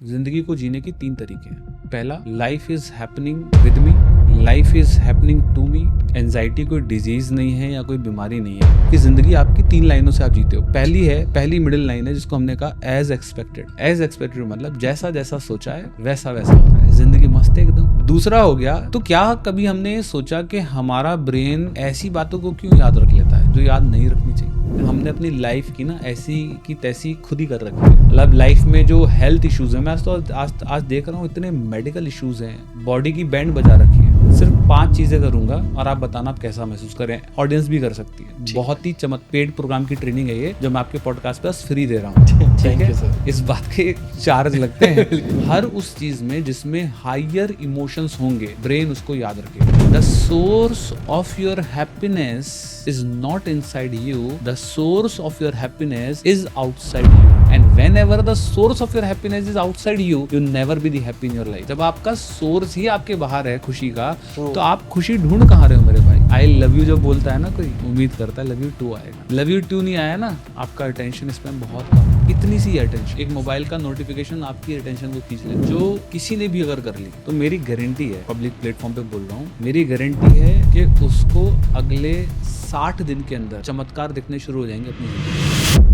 जिंदगी को जीने के 3 तरीके हैं। पहला, life is happening with me, life is happening to me. Anxiety कोई डिजीज नहीं है या कोई बीमारी नहीं है कि जिंदगी आपकी 3 लाइनों से आप जीते हो। पहली मिडिल लाइन है जिसको हमने कहा एज एक्सपेक्टेड। एज एक्सपेक्टेड मतलब जैसा जैसा सोचा है वैसा वैसा हो रहा है, जिंदगी मस्त है एकदम। दूसरा हो गया, तो क्या कभी हमने सोचा कि हमारा ब्रेन ऐसी बातों को क्यों याद रख लेता है जो याद नहीं रखनी चाहिए। हमने अपनी लाइफ की ना ऐसी की तैसी खुद ही कर रखी है। मतलब लाइफ में जो हेल्थ इश्यूज है, मैं आज देख रहा हूँ इतने मेडिकल इश्यूज हैं, बॉडी की बैंड बजा रखी है। सिर्फ 5 चीजें करूंगा और आप बताना आप कैसा महसूस करें। ऑडियंस भी कर सकती है। बहुत ही पेड प्रोग्राम की ट्रेनिंग है ये, जो मैं आपके पॉडकास्ट पे फ्री दे रहा हूँ। ठीक है सर, इस बात के चार्ज लगते हैं। हर उस चीज में जिसमें हायर इमोशंस होंगे, ब्रेन उसको याद रखेगा। The source of your happiness is not inside you, the source of your happiness is outside you, and whenever the source of your happiness is outside you, you never be the happy in your life. जब आपका source ही आपके बाहर है खुशी का, तो आप खुशी ढूंढ कहाँ रहे हो मेरे भाई। आई लव यू जब बोलता है ना कोई, उम्मीद करता है लव यू टू आएगा। लव यू टू नहीं आया ना, आपका अटेंशन स्पैन बहुत कम। इतनी सी अटेंशन, एक मोबाइल का नोटिफिकेशन आपकी अटेंशन को खींच ले, जो किसी ने भी अगर कर ली, तो मेरी गारंटी है, पब्लिक प्लेटफॉर्म पे बोल रहा हूँ, मेरी गारंटी है कि उसको अगले 60 दिन के अंदर चमत्कार दिखने शुरू हो जाएंगे अपनी जिंदगी।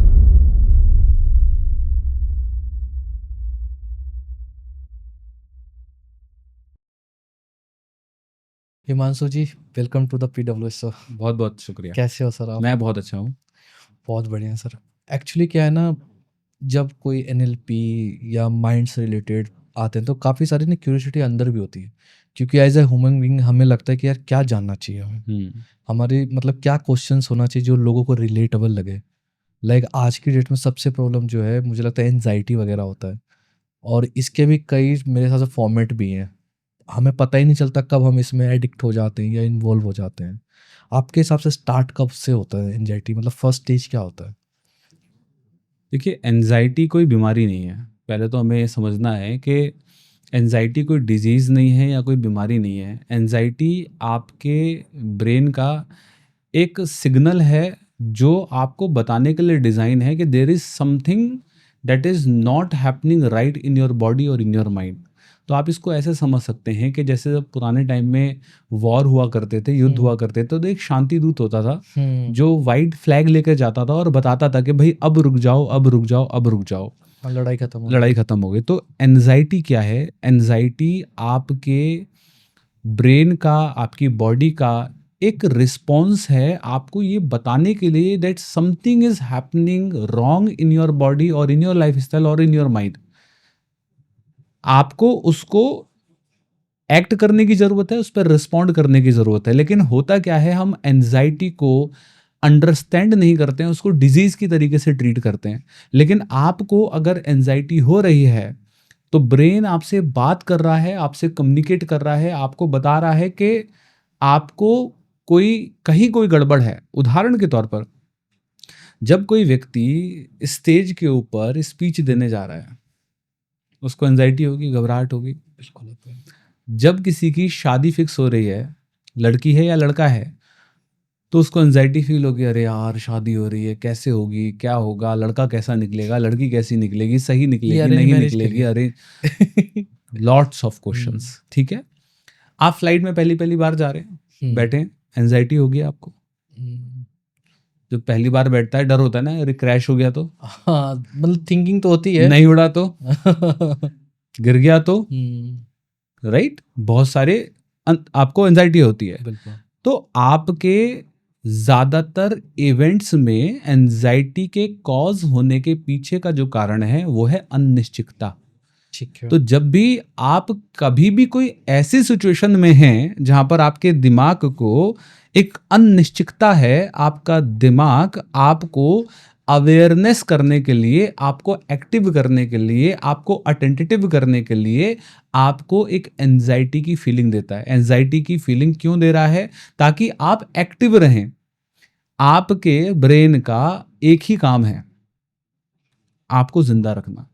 Himanshu ji, welcome to the PWS show. बहुत बहुत शुक्रिया। कैसे हो सर आप? मैं बहुत अच्छा हूँ। बहुत बढ़िया सर। एक्चुअली क्या है ना, जब कोई NLP या माइंड से रिलेटेड आते हैं तो काफ़ी सारी ना क्यूरियोसिटी अंदर भी होती है, क्योंकि एज ए ह्यूमन बीइंग हमें लगता है कि यार क्या जानना चाहिए हमें, हमारी मतलब क्या क्वेश्चंस होना चाहिए जो लोगों को रिलेटेबल लगे। लाइक आज की डेट में सबसे प्रॉब्लम जो है मुझे लगता है एनजाइटी वगैरह होता है, और इसके भी कई मेरे हिसाब से फॉर्मेट भी हैं। हमें पता ही नहीं चलता कब हम इसमें एडिक्ट हो जाते हैं या इन्वॉल्व हो जाते हैं। आपके हिसाब से स्टार्ट कब से होता है एंजाइटी, मतलब फर्स्ट स्टेज क्या होता है? देखिए, एंजाइटी कोई बीमारी नहीं है। पहले तो हमें ये समझना है कि एंजाइटी कोई डिजीज़ नहीं है या कोई बीमारी नहीं है। एंजाइटी आपके ब्रेन का एक सिग्नल है जो आपको बताने के लिए डिज़ाइन है कि there is something that is not happening right in your body और इन योर माइंड। तो आप इसको ऐसे समझ सकते हैं कि जैसे जब पुराने टाइम में वॉर हुआ करते थे, युद्ध हुआ करते थे, तो एक शांति दूत होता था जो वाइट फ्लैग लेकर जाता था और बताता था कि भाई अब रुक जाओ, अब रुक जाओ, अब रुक जाओ, लड़ाई खत्म हो गई। तो एंजाइटी क्या है? एंजाइटी आपके ब्रेन का, आपकी बॉडी का एक रिस्पॉन्स है आपको ये बताने के लिए that something is happening wrong in your body और इन योर लाइफ स्टाइल और इन योर माइंड। आपको उसको एक्ट करने की जरूरत है, उस पर रिस्पॉन्ड करने की जरूरत है। लेकिन होता क्या है, हम एंजाइटी को अंडरस्टैंड नहीं करते हैं, उसको डिजीज की तरीके से ट्रीट करते हैं। लेकिन आपको अगर एंजाइटी हो रही है तो ब्रेन आपसे बात कर रहा है, आपसे कम्युनिकेट कर रहा है, आपको बता रहा है कि आपको कहीं कोई गड़बड़ है। उदाहरण के तौर पर, जब कोई व्यक्ति स्टेज के ऊपर स्पीच देने जा रहा है, उसको एंजाइटी होगी, घबराहट होगी। बिल्कुल। जब किसी की शादी फिक्स हो रही है, लड़की है या लड़का है, तो उसको एंजाइटी फील होगी, अरे यार शादी हो रही है, कैसे होगी, क्या होगा, लड़का कैसा निकलेगा, लड़की कैसी निकलेगी, सही निकलेगी, नहीं निकलेगी, अरे लॉट्स ऑफ क्वेश्चंस। ठीक है, आप फ्लाइट में पहली बार जा रहे हैं, बैठे हैं, एंजाइटी होगी आपको। जो पहली बार बैठता है डर होता है ना, अरे क्रैश हो गया तो, हाँ मतलब थिंकिंग तो होती है, नहीं उड़ा तो, गिर गया तो, राइट, बहुत सारे आपको एंजाइटी होती है। तो आपके ज्यादातर इवेंट्स में एंजाइटी के कॉज होने के पीछे का जो कारण है वो है अनिश्चितता। ठीक है। तो जब भी आप कभी भी कोई ऐसी सिचुएशन में हैं जहां पर आपके दिमाग को एक अनिश्चितता है, आपका दिमाग आपको अवेयरनेस करने के लिए, आपको एक्टिव करने के लिए, आपको अटेंटिव करने के लिए आपको एक एंजाइटी की फीलिंग देता है। एंजाइटी की फीलिंग क्यों दे रहा है? ताकि आप एक्टिव रहें। आपके ब्रेन का एक ही काम है, आपको जिंदा रखना।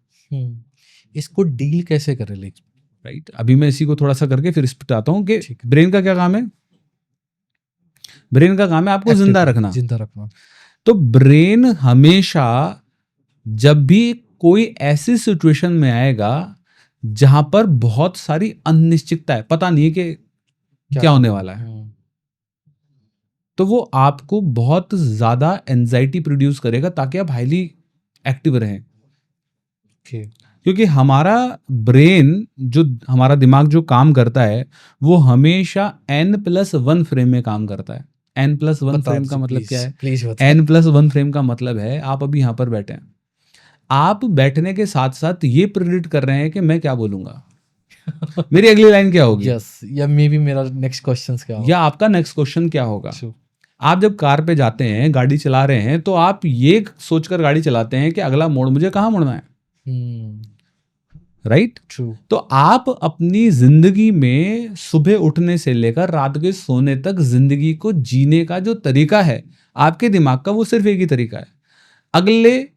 इसको डील कैसे करें, राइट? अभी मैं इसी को थोड़ा सा करके फिर इस पर आता हूँ कि ब्रेन का क्या काम है। ब्रेन का काम है आपको जिंदा रखना। तो ब्रेन हमेशा जब भी कोई ऐसी सिचुएशन में आएगा जहां पर बहुत सारी अनिश्चितता है, पता नहीं है कि क्या होने वाला है, तो वो आपको बहुत ज्यादा एंजाइटी प्रोड्यूस करेगा ताकि आप हाईली एक्टिव रहें। ओके। क्योंकि हमारा ब्रेन, जो हमारा दिमाग जो काम करता है, वो हमेशा n+1 फ्रेम में काम करता है। n+1 बता फ्रेम का दीजिए मतलब क्या है? प्लीज बता। n+1 फ्रेम का मतलब है आप अभी यहाँ पर बैठे हैं, आप बैठने के साथ साथ ये प्रेडिक्ट कर रहे हैं कि मैं क्या बोलूंगा, मेरी अगली लाइन क्या होगी, यस, या मे बी मेरा नेक्स्ट क्वेश्चन क्या होगा। या आपका नेक्स्ट क्वेश्चन क्या होगा। True. आप जब कार पे जाते हैं, गाड़ी चला रहे हैं, तो आप ये सोचकर गाड़ी चलाते हैं कि अगला मोड़ मुझे कहाँ मुड़ना है, राइट? ट्रू। तो आप अपनी जिंदगी में सुबह उठने से लेकर रात के सोने तक जिंदगी को जीने का जो तरीका है आपके दिमाग का, वो सिर्फ एक ही तरीका है, अगले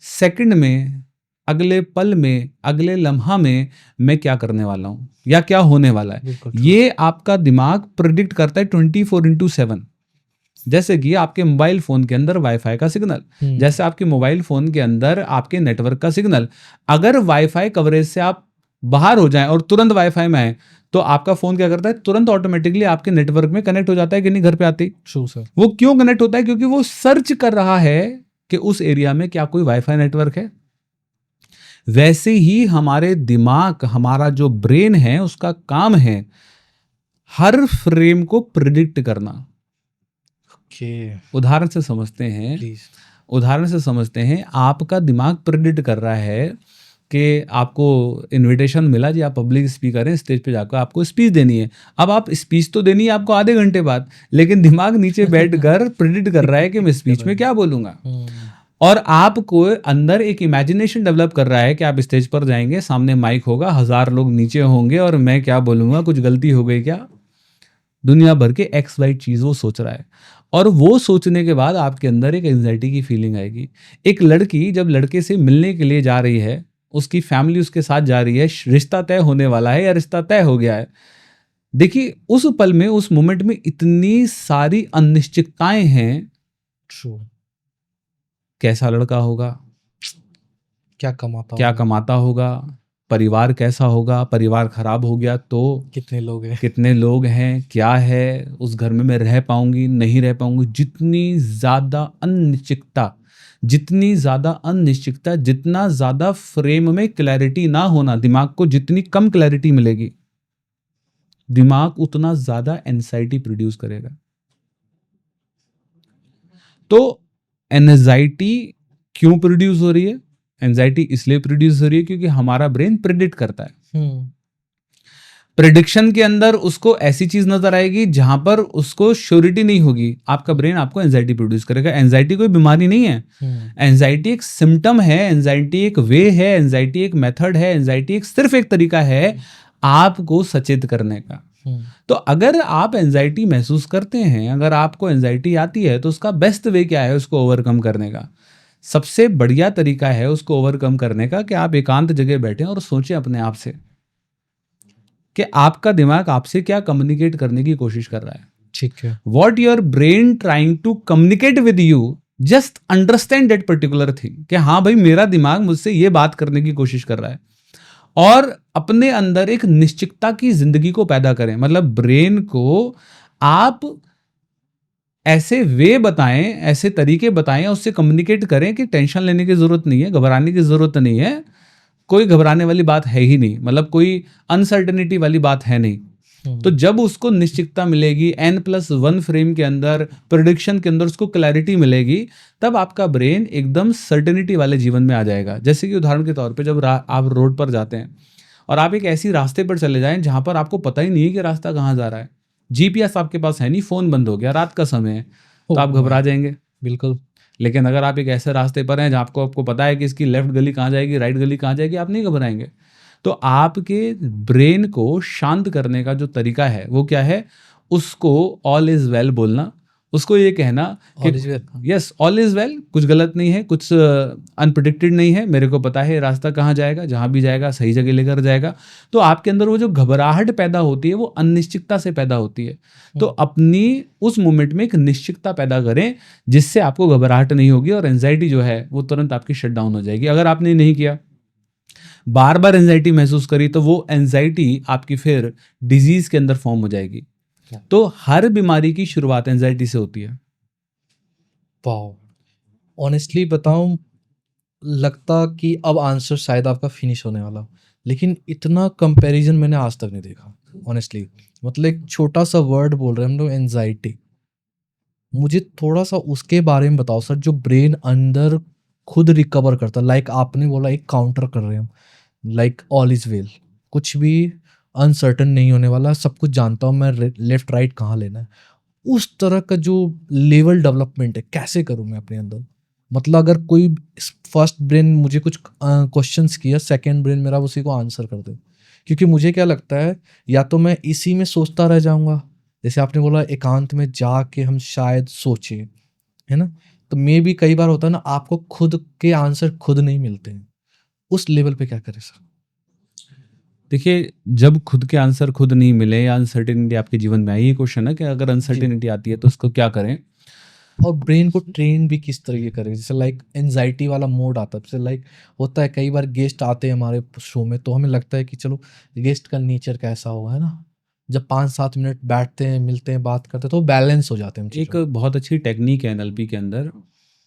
सेकंड में, अगले पल में, अगले लम्हा में मैं क्या करने वाला हूं या क्या होने वाला है। बिल्कुल ये आपका दिमाग प्रिडिक्ट करता है 24/7। जैसे कि आपके मोबाइल फोन के अंदर वाईफाई का सिग्नल, जैसे आपके मोबाइल फोन के अंदर आपके नेटवर्क का सिग्नल, अगर वाईफाई कवरेज से आप बाहर हो जाएं और तुरंत वाईफाई में आए, तो आपका फोन क्या करता है, तुरंत ऑटोमेटिकली आपके नेटवर्क में कनेक्ट हो जाता है कि नहीं घर पे आते ही। True sir. वो क्यों कनेक्ट होता है? क्योंकि वो सर्च कर रहा है कि उस एरिया में क्या कोई वाईफाई नेटवर्क है। वैसे ही हमारे दिमाग, हमारा जो ब्रेन है, उसका काम है हर फ्रेम को प्रिडिक्ट करना। उदाहरण से समझते हैं, प्लीज। उदाहरण से समझते हैं, आपका दिमाग प्रिडिक्ट कर रहा है कि आपको इनविटेशन मिला जी, आप पब्लिक स्पीकर हैं, स्टेज पे जाकर आपको स्पीच देनी है। अब आप स्पीच तो देनी है आपको आधे घंटे बाद, लेकिन दिमाग नीचे बैठकर प्रिडिक्ट कर रहा है कि मैं स्पीच में क्या बोलूंगा, और आपको अंदर एक इमेजिनेशन डेवलप कर रहा है कि आप स्टेज पर जाएंगे, सामने माइक होगा, 1000 लोग नीचे होंगे और मैं क्या बोलूंगा, कुछ गलती हो गई क्या, दुनिया भर के XY चीज वो सोच रहा है। और वो सोचने के बाद आपके अंदर एक एंजाइटी की फीलिंग आएगी। एक लड़की जब लड़के से मिलने के लिए जा रही है, उसकी फैमिली उसके साथ जा रही है, रिश्ता तय होने वाला है या रिश्ता तय हो गया है, देखिए उस पल में, उस मोमेंट में इतनी सारी अनिश्चितताएं हैं। ट्रू। कैसा लड़का होगा, क्या क्या कमाता होगा, परिवार कैसा होगा, परिवार खराब हो गया तो कितने लोग हैं, कितने लोग हैं, क्या है, उस घर में मैं रह पाऊंगी नहीं रह पाऊंगी। जितनी ज्यादा अनिश्चितता, जितनी ज्यादा अनिश्चितता, जितना ज्यादा फ्रेम में क्लैरिटी ना होना, दिमाग को जितनी कम क्लैरिटी मिलेगी, दिमाग उतना ज्यादा एंजाइटी प्रोड्यूस करेगा। तो एंजाइटी क्यों प्रोड्यूस हो रही है? एंजाइटी इसलिए प्रोड्यूस हो रही है क्योंकि हमारा ब्रेन प्रिडिक्ट करता है। प्रिडिक्शन के अंदर उसको ऐसी चीज नजर आएगी जहां पर उसको श्योरिटी नहीं होगी, आपका ब्रेन आपको एंजाइटी प्रोड्यूस करेगा। एंजाइटी कोई बीमारी नहीं है, एंजाइटी एक सिम्टम है, एंजाइटी एक वे है, एंजाइटी एक मेथड है, एंजाइटी एक सिर्फ एक तरीका है आपको सचेत करने का। तो अगर आप एंजाइटी महसूस करते हैं, अगर आपको एंजाइटी आती है, तो उसका बेस्ट वे क्या है उसको ओवरकम करने का? सबसे बढ़िया तरीका है उसको ओवरकम करने का कि आप एकांत जगह बैठें और सोचें अपने आप से कि आपका दिमाग आपसे क्या कम्युनिकेट करने की कोशिश कर रहा है। ठीक है। What your brain trying to communicate with you, just understand that particular thing, कि हाँ भाई मेरा दिमाग मुझसे ये बात करने की कोशिश कर रहा है। और अपने अंदर एक निश्चितता की जिंदगी को पैदा करें। मतलब ब्रेन को आप ऐसे वे बताएं, ऐसे तरीके बताएं, उससे कम्युनिकेट करें कि टेंशन लेने की जरूरत नहीं है, घबराने की जरूरत नहीं है, कोई घबराने वाली बात है ही नहीं, मतलब कोई अनसर्टेनिटी वाली बात है नहीं। तो जब उसको निश्चितता मिलेगी, n+1 फ्रेम के अंदर, प्रेडिक्शन के अंदर उसको क्लैरिटी मिलेगी, तब आपका ब्रेन एकदम सर्टेनिटी वाले जीवन में आ जाएगा। जैसे कि उदाहरण के तौर पे जब आप रोड पर जाते हैं और आप एक ऐसी रास्ते पर चले जाएं जहां पर आपको पता ही नहीं है कि रास्ता कहाँ जा रहा है, GPS आपके पास है नहीं, फोन बंद हो गया, रात का समय है, तो आप घबरा जाएंगे। बिल्कुल। लेकिन अगर आप एक ऐसे रास्ते पर हैं जहाँ आपको पता है कि इसकी लेफ्ट गली कहाँ जाएगी, राइट गली कहाँ जाएगी, आप नहीं घबराएंगे। तो आपके ब्रेन को शांत करने का जो तरीका है वो क्या है? उसको ऑल इज वेल बोलना, उसको ये कहना कि यस ऑल इज वेल, कुछ गलत नहीं है, कुछ अनप्रेडिक्टेड नहीं है, मेरे को पता है रास्ता कहाँ जाएगा, जहाँ भी जाएगा सही जगह लेकर जाएगा। तो आपके अंदर वो जो घबराहट पैदा होती है वो अनिश्चितता से पैदा होती है। तो अपनी उस मोमेंट में एक निश्चितता पैदा करें जिससे आपको घबराहट नहीं होगी और एंजाइटी जो है वो तुरंत आपकी शट डाउन हो जाएगी। अगर आपने नहीं किया, बार बार एंजाइटी महसूस करी तो वो एंजाइटी आपकी फिर डिजीज के अंदर फॉर्म हो जाएगी। तो हर बीमारी की शुरुआत एंजाइटी से होती है। वाओ, ऑनेस्टली बताऊं, लगता कि अब आंसर शायद आपका फिनिश होने वाला, लेकिन इतना कंपैरिजन मैंने आज तक नहीं देखा ऑनेस्टली। मतलब एक छोटा सा वर्ड बोल रहे हैं हम लोग, एंजाइटी। मुझे थोड़ा सा उसके बारे में बताओ सर, जो ब्रेन अंदर खुद रिकवर करता, लाइक आपने बोला एक काउंटर कर रहे हैं हम, लाइक ऑल इज वेल, कुछ भी अनसर्टन नहीं होने वाला, सब कुछ जानता हूँ मैं, लेफ्ट राइट कहाँ लेना है। उस तरह का जो लेवल डेवलपमेंट है कैसे करूँ मैं अपने अंदर? मतलब अगर कोई फर्स्ट ब्रेन मुझे कुछ क्वेश्चंस किया, सेकंड ब्रेन मेरा उसी को आंसर कर दे। क्योंकि मुझे क्या लगता है, या तो मैं इसी में सोचता रह जाऊंगा, जैसे आपने बोला एकांत में जाके हम शायद सोचे, है ना, तो मे भी कई बार होता है ना, आपको खुद के आंसर खुद नहीं मिलते हैं, उस लेवल पे क्या करें सर? देखिए, जब खुद के आंसर खुद नहीं मिले या अनसर्टेनिटी आपके जीवन में आई, ये क्वेश्चन है कि अगर अनसर्टेनिटी आती है तो उसको क्या करें। और ब्रेन को ट्रेन भी किस तरीके करें? जैसे लाइक एंजाइटी वाला मोड आता है, जैसे लाइक होता है कई बार गेस्ट आते हैं हमारे शो में, तो हमें लगता है कि चलो गेस्ट का नेचर कैसा होगा, है ना, जब 5-7 मिनट बैठते हैं, मिलते हैं, बात करते हैं, तो बैलेंस हो जाते हैं हम एक चीज़ों। बहुत अच्छी टेक्निक है एनएलपी के अंदर,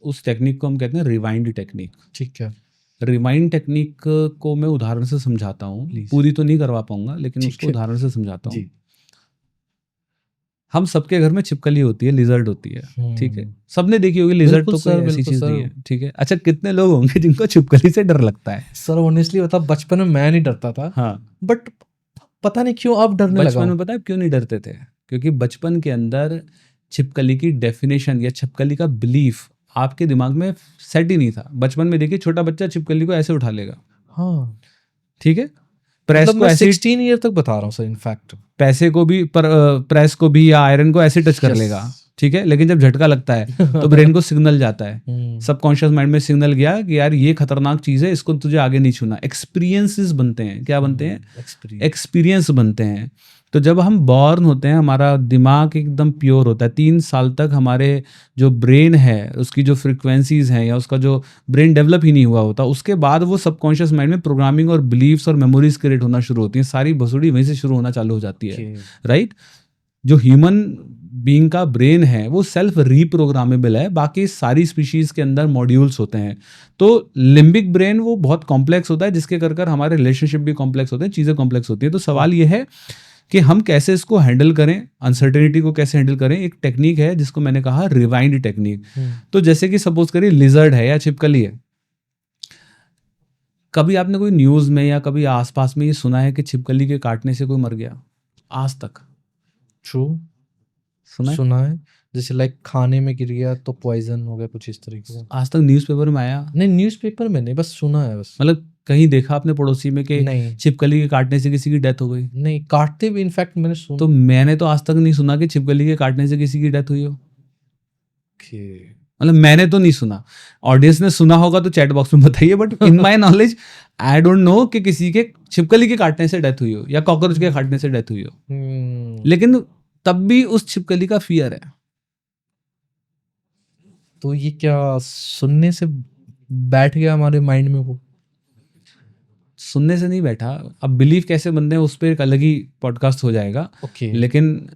उस टेक्निक को हम कहते हैं रिवाइंड टेक्निक। ठीक है, रिवाइंड टेक्निक को मैं उदाहरण से समझाता हूँ, Please. पूरी तो नहीं करवा पाऊंगा लेकिन ठीक उसको है। उदाहरण से समझाता हूँ। जी। हम सबके घर में छिपकली होती है, लिजर्ड होती है, ठीक है, सबने देखी होगी लिजर्ड, बिल्कुल तो कोई सर, ऐसी बिल्कुल चीज सर। नहीं है, ठीक है। अच्छा, कितने लोग होंगे जिनको छिपकली से डर लगता है? सर ऑनेस्टली बता, बचपन में मैं नहीं डरता था, हाँ, बट पता नहीं क्यों अब डरने लगा बचपन हूँ। में पता है क्यों नहीं डरते थे? क्योंकि बचपन के अंदर छिपकली की डेफिनेशन या छिपकली का बिलीफ आपके दिमाग में सेट ही नहीं था। बचपन में देखिए, छोटा बच्चा छिपकली को ऐसे उठा लेगा, हाँ, ठीक है, प्रेस मतलब को मैं ऐसे, 16 ईयर तक बता रहा हूँ सर, इनफैक्ट। पैसे को भी प्रेस को भी या आयरन को ऐसे टच कर Yes. लेगा, ठीक है। लेकिन जब झटका लगता है तो ब्रेन को सिग्नल जाता है, सबकॉन्शियस माइंड में सिग्नल गया कि यार ये खतरनाक चीज है, इसको तुझे आगे नहीं छूना। एक्सपीरियंसेस बनते हैं, क्या बनते हैं? एक्सपीरियंस बनते हैं। तो जब हम बॉर्न होते हैं, हमारा दिमाग एकदम प्योर होता है, 3 साल तक हमारे जो ब्रेन है उसकी जो फ्रिक्वेंसीज हैं या उसका जो ब्रेन डेवलप ही नहीं हुआ होता, उसके बाद वो सबकॉन्शियस माइंड में प्रोग्रामिंग और बिलीव्स और मेमोरीज क्रिएट होना शुरू होती हैं। सारी भसुड़ी वहीं से शुरू होना चालू हो जाती है, राइट। जो ह्यूमन बीइंग का ब्रेन है वो सेल्फ रीप्रोग्रामेबल है, बाकी सारी स्पीशीज के अंदर मॉड्यूल्स होते हैं। तो लिम्बिक ब्रेन वो बहुत कॉम्प्लेक्स होता है, जिसके कर हमारे रिलेशनशिप भी कॉम्प्लेक्स होते हैं, चीज़ें कॉम्प्लेक्स होती है। तो सवाल ये है कि हम कैसे इसको हैंडल करें, अनसर्टेनिटी को कैसे हैंडल करें। एक टेक्निक है जिसको मैंने कहा रिवाइंड टेक्निक। तो जैसे कि सपोज करिए लिजर्ड है या छिपकली है, कभी आपने कोई न्यूज़ में या कभी आसपास में ये सुना है कि छिपकली के काटने से कोई मर गया? आज तक ट्रू, सुना है? सुना है, जैसे लाइक खाने में गिर गया तो पॉइजन हो गया, कुछ इस तरीके से। आज तक न्यूज़पेपर में आया? नहीं, न्यूज़पेपर में नहीं, बस सुना है बस। मतलब कहीं देखा आपने पड़ोसी में कि नहीं, छिपकली के काटने से किसी की डेथ हो गई? नहीं काटते भी इनफैक्ट मैंने सुना। तो मैंने तो आज तक नहीं सुना कि छिपकली के काटने से किसी की डेथ हुई हो। मतलब मैंने तो नहीं सुना, ऑडियंस ने सुना होगा तो चैट बॉक्स में बताइए, but in my knowledge I don't know कि किसी के छिपकली के काटने से डेथ हुई हो या कॉकरोच के काटने से डेथ हुई हो। लेकिन तब भी उस छिपकली का फियर है। तो ये क्या सुनने से बैठ गया हमारे माइंड में? वो सुनने से नहीं बैठा, अब बिलीव कैसे बनते हैं उस पर एक अलग ही पॉडकास्ट हो जाएगा। ओके, लेकिन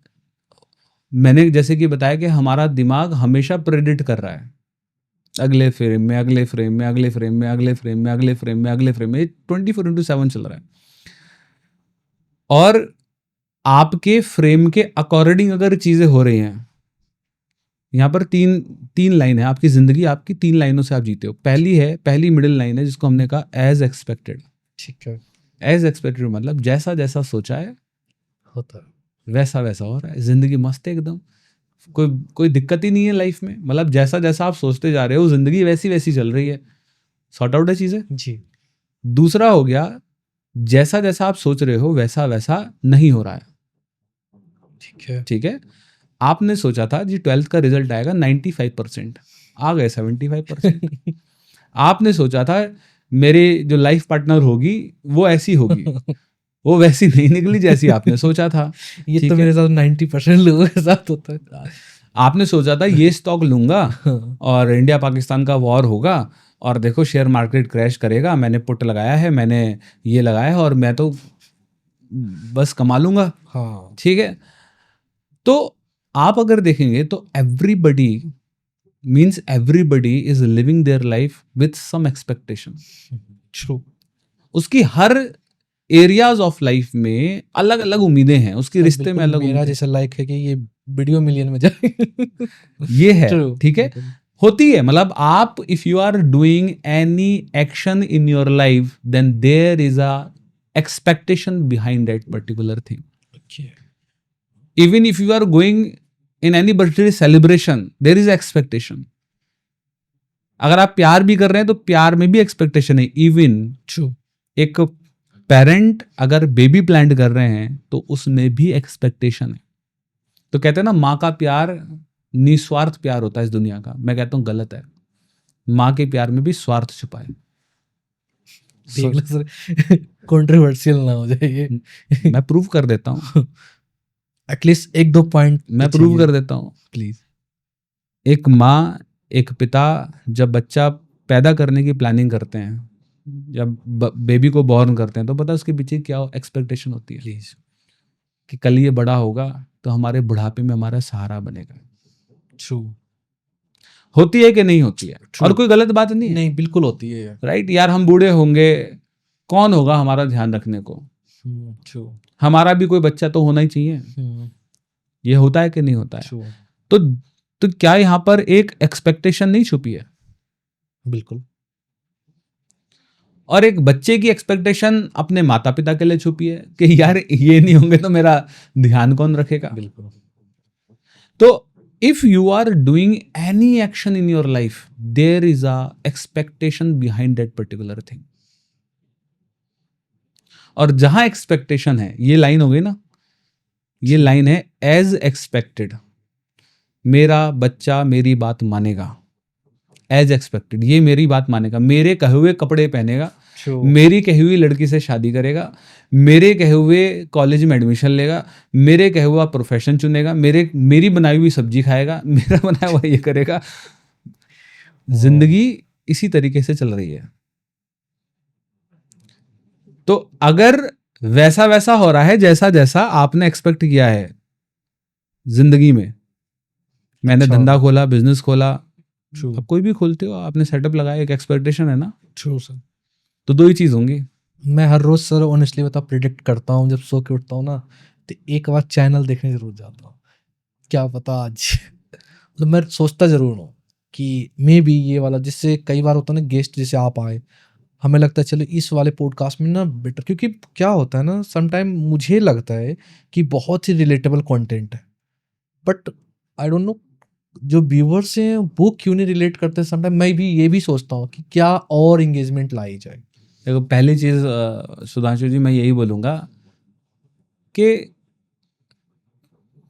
मैंने जैसे कि बताया कि हमारा दिमाग हमेशा प्रेडिक्ट कर रहा है, अगले फ्रेम में, अगले फ्रेम में, अगले फ्रेम में, अगले फ्रेम में, अगले फ्रेम में, अगले फ्रेम में, 24/7 चल रहा है। और आपके फ्रेम के अकॉर्डिंग अगर चीजें हो रही हैं, यहाँ पर तीन लाइन है आपकी जिंदगी, आपकी 3 लाइनों से आप जीते हो। पहली मिडिल लाइन है जिसको हमने कहा एज एक्सपेक्टेड। ठीक है, एज एक्सपेक्टेड मतलब जैसा जैसा सोचा है होता है, वैसा वैसा हो रहा है, जिंदगी मस्त है एकदम, कोई दिक्कत ही नहीं है लाइफ में। मतलब जैसा जैसा आप सोचते जा रहे हो जिंदगी वैसी वैसी चल रही है, सॉर्ट आउट है चीजें जी। दूसरा हो गया, जैसा जैसा आप सोच रहे हो वैसा वैसा नहीं हो रहा है। ठीक है, ठीक है, आपने सोचा था जी 12th का रिजल्ट आएगा 95%, आ गए 75%। आपने सोचा था मेरी जो लाइफ पार्टनर होगी वो ऐसी होगी, वो वैसी नहीं निकली जैसी आपने सोचा था। ये तो मेरे साथ 90% लोगों के साथ होता है। आपने सोचा था ये स्टॉक लूंगा और इंडिया पाकिस्तान का वॉर होगा और देखो शेयर मार्केट क्रैश करेगा, मैंने पुट लगाया है, मैंने ये लगाया है और मैं तो बस कमा लूंगा। हाँ ठीक है, तो आप अगर देखेंगे तो everybody means everybody is living their life with some expectation. True. उसकी हर एरियाज ऑफ लाइफ में अलग अलग उम्मीदें हैं, उसके रिश्ते में अलग मेरा उम्मीदें जैसा लाइक है कि ये वीडियो मिलियन में जाए। ये है। True, ठीक है, बिल्कुल। होती है, मतलब आप if you are doing any action in your life then there is a expectation behind that particular thing. Okay. Even if you are going in any birthday celebration, there is expectation. अगर आप प्यार भी कर रहे हैं तो प्यार में भी एक्सपेक्टेशन है। Even True. एक पेरेंट अगर बेबी प्लान कर रहे हैं तो उसमें भी एक्सपेक्टेशन है। तो कहते हैं ना माँ का प्यार निस्वार्थ प्यार होता है इस दुनिया का, मैं कहता हूँ गलत है। माँ के प्यार में भी स्वार्थ छुपा है। देख लो सर, कंट्रोवर्शियल ना हो जाए ये। मैं प्रूव कर देता हूँ, एटलीस्ट एक दो पॉइंट मैं प्रूव कर देता हूँ। प्लीज। एक माँ एक पिता जब बच्चा पैदा करने की प्लानिंग करते हैं, जब बेबी को बॉर्न करते हैं, तो पता है उसके पीछे क्या एक्सपेक्टेशन होती है प्लीज। कि कल ये बड़ा होगा तो हमारे बुढ़ापे में हमारा सहारा बनेगा। ट्रू। होती है कि नहीं होती है? True. और कोई गलत बात नहीं है। नहीं, बिल्कुल होती है। राइट यार, हम बूढ़े होंगे, कौन होगा हमारा ध्यान रखने को? ट्रू। हमारा भी कोई बच्चा तो होना ही चाहिए। ये होता है कि नहीं होता है? ट्रू। तो क्या यहाँ पर एक एक्सपेक्टेशन नहीं छुपी है? बिल्कुल। और एक बच्चे की एक्सपेक्टेशन अपने माता पिता के लिए छुपी है कि यार ये नहीं होंगे तो मेरा ध्यान कौन रखेगा? बिल्कुल। तो if you are doing any action in your life there is a expectation behind that particular thing. और जहां एक्सपेक्टेशन है, ये लाइन हो गई ना, ये लाइन है एज एक्सपेक्टेड, मेरा बच्चा मेरी बात मानेगा। एज एक्सपेक्टेड, ये मेरी बात मानेगा, मेरे कहे हुए कपड़े पहनेगा, मेरी कही हुई लड़की से शादी करेगा, मेरे कहे हुए कॉलेज में एडमिशन लेगा, मेरे कहे हुआ प्रोफेशन चुनेगा, मेरी बनाई हुई सब्जी खाएगा, मेरा बनाया हुआ ये करेगा। जिंदगी इसी तरीके से चल रही है। तो अगर वैसा वैसा हो रहा है जैसा जैसा आपने एक्सपेक्ट किया है जिंदगी में, मैंने धंधा खोला, बिजनेस खोला, अब कोई भी खोलते हो, आपने सेटअप लगाया, एक एक्सपेक्टेशन है ना। True sir. तो दो ही चीज होंगी। मैं हर रोज सर ऑनेस्टली बता प्रिडिक्ट करता हूँ, जब सो के उठता हूँ ना तो एक बार चैनल देखने जरूर जाता हूँ, क्या पता आज मतलब मैं सोचता जरूर हूँ कि मे बी ये वाला, जिससे कई बार होता है ना गेस्ट जैसे आप आए, हमें लगता है चलो इस वाले पॉडकास्ट में ना बेटर, क्योंकि क्या होता है ना समटाइम मुझे लगता है कि बहुत ही रिलेटेबल कंटेंट है, बट आई डोंट नो जो व्यूअर्स हैं वो क्यों नहीं रिलेट करते। समटाइम मैं भी ये भी सोचता हूँ कि क्या और एंगेजमेंट लाई जाए। देखो पहली चीज सुधांशु जी, मैं यही बोलूंगा कि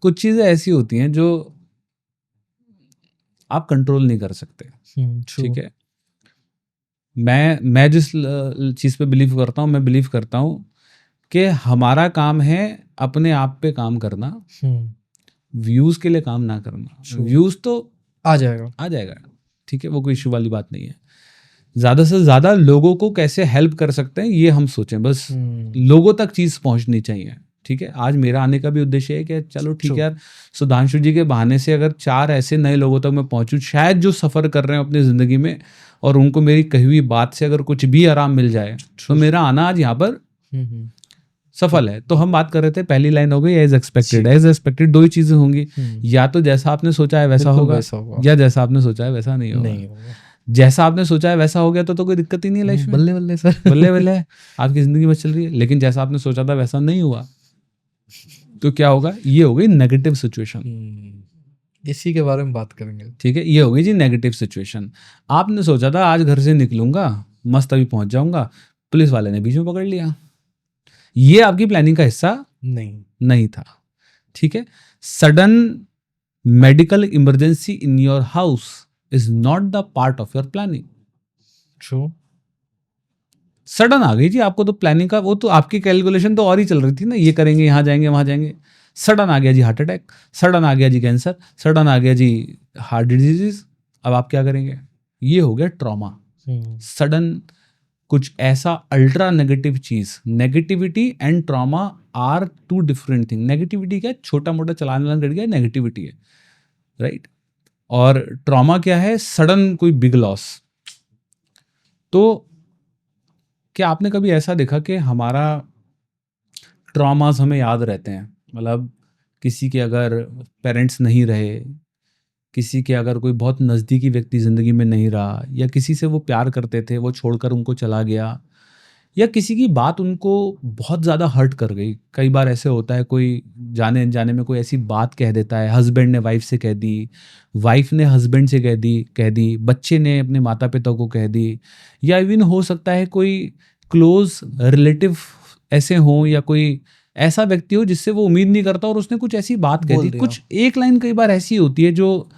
कुछ चीजें ऐसी होती हैं जो आप कंट्रोल नहीं कर सकते। ठीक है, मैं जिस चीज पे बिलीव करता हूँ, मैं बिलीव करता हूँ कि हमारा काम है अपने आप पे काम करना, व्यूज के लिए काम ना करना। व्यूज तो आ जाएगा, ठीक है, वो कोई इशू वाली बात नहीं है। ज्यादा से ज्यादा लोगों को कैसे हेल्प कर सकते हैं ये हम सोचें, बस लोगों तक चीज पहुंचनी चाहिए। ठीक है, आज मेरा आने का भी उद्देश्य है कि चलो ठीक है यार, सुधांशु जी के बहाने से अगर 4 ऐसे नए लोगों तक मैं पहुंचूं, शायद जो सफर कर रहे हैं अपनी जिंदगी में, और उनको मेरी कही हुई बात से अगर कुछ भी आराम मिल जाए, तो मेरा आना आज यहाँ पर सफल है। तो हम बात कर रहे थे, पहली लाइन हो गई एज एक्सपेक्टेड। एज एक्सपेक्टेड दो ही चीजें होंगी, या तो जैसा आपने सोचा है वैसा होगा, या जैसा आपने सोचा है वैसा नहीं होगा। जैसा आपने सोचा है वैसा हो गया तो कोई दिक्कत ही नहीं है लाइफ में, बल्ले बल्ले सर, बल्ले बल्ले आपकी जिंदगी में चल रही है। लेकिन जैसा आपने सोचा था वैसा नहीं हुआ तो क्या होगा? ये हो गई नेगेटिव सिचुएशन। इसी के बारे में बात करेंगे। ठीक है, ये हो गई जी नेगेटिव सिचुएशन। आपने सोचा था आज घर से निकलूंगा, मस्त अभी पहुंच जाऊंगा, पुलिस वाले ने बीच में पकड़ लिया। ये आपकी प्लानिंग का हिस्सा नहीं था। ठीक है, sudden medical emergency in your house is not the part of your planning. True. Sudden आ गई जी, आपको तो प्लानिंग का, वो तो आपकी कैलकुलेशन तो और ही चल रही थी ना, ये करेंगे, यहाँ जाएंगे, वहां जाएंगे। सडन आ गया जी हार्ट अटैक, सडन आ गया जी कैंसर, सडन आ गया जी हार्ट डिजीज। अब आप क्या करेंगे? ये हो गया ट्रॉमा। सडन कुछ ऐसा अल्ट्रा नेगेटिव चीज, negativity and trauma are two different thing. Negativity क्या है, छोटा मोटा चलाने वाला कर गया, नेगेटिविटी है, राइट। और ट्रॉमा क्या है, सडन कोई बिग लॉस। तो क्या आपने कभी ऐसा देखा कि हमारा ट्रॉमास हमें याद रहते हैं, मतलब किसी के अगर पेरेंट्स नहीं रहे, किसी के अगर कोई बहुत नज़दीकी व्यक्ति ज़िंदगी में नहीं रहा, या किसी से वो प्यार करते थे वो छोड़कर उनको चला गया, या किसी की बात उनको बहुत ज़्यादा हर्ट कर गई। कई बार ऐसे होता है, कोई जाने अनजाने में कोई ऐसी बात कह देता है, हस्बैंड ने वाइफ से कह दी, वाइफ ने हस्बैंड से कह दी, बच्चे ने अपने माता पिता को कह दी, या इवन हो सकता है कोई क्लोज रिलेटिव ऐसे हों, या कोई ऐसा व्यक्ति हो जिससे वो उम्मीद नहीं करता और उसने कुछ ऐसी बात कह बोल दी। दिया। कुछ एक लाइन कई बार ऐसी होती है जो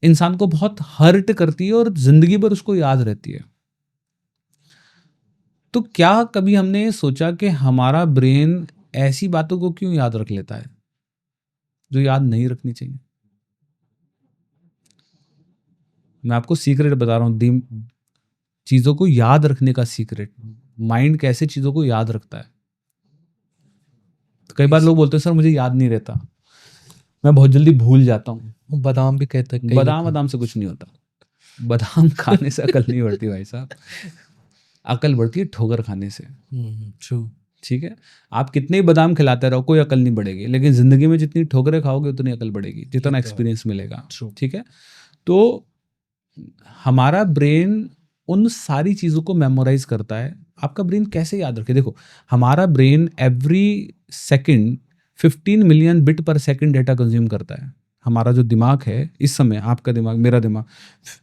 इंसान को बहुत हर्ट करती है और जिंदगी भर उसको याद रहती है। तो क्या कभी हमने सोचा कि हमारा ब्रेन ऐसी बातों को क्यों याद रख लेता है जो याद नहीं रखनी चाहिए? मैं आपको सीक्रेट बता रहा हूँ, चीजों को याद रखने का सीक्रेट। माइंड कैसे चीजों को याद रखता है। तो कई बार लोग बोलते हैं सर मुझे याद नहीं रहता, मैं बहुत जल्दी भूल जाता हूँ। बादाम भी कहते हैं कई बादाम लोग। बादाम से कुछ नहीं होता। बादाम खाने से अकल नहीं बढ़ती भाई साहब, अकल बढ़ती है ठोकर खाने से। ट्रू। ठीक है, आप कितने ही बादाम खिलाते रहो कोई अकल नहीं बढ़ेगी, लेकिन जिंदगी में जितनी ठोकरें खाओगे उतनी अकल बढ़ेगी, जितना एक्सपीरियंस मिलेगा। True. ठीक है, तो हमारा ब्रेन उन सारी चीज़ों को मेमोराइज करता है। आपका ब्रेन कैसे याद रखे? देखो, हमारा brain every second 15 million bit पर सेकंड डेटा कंज्यूम करता है। हमारा जो दिमाग है इस समय, आपका दिमाग, मेरा दिमाग,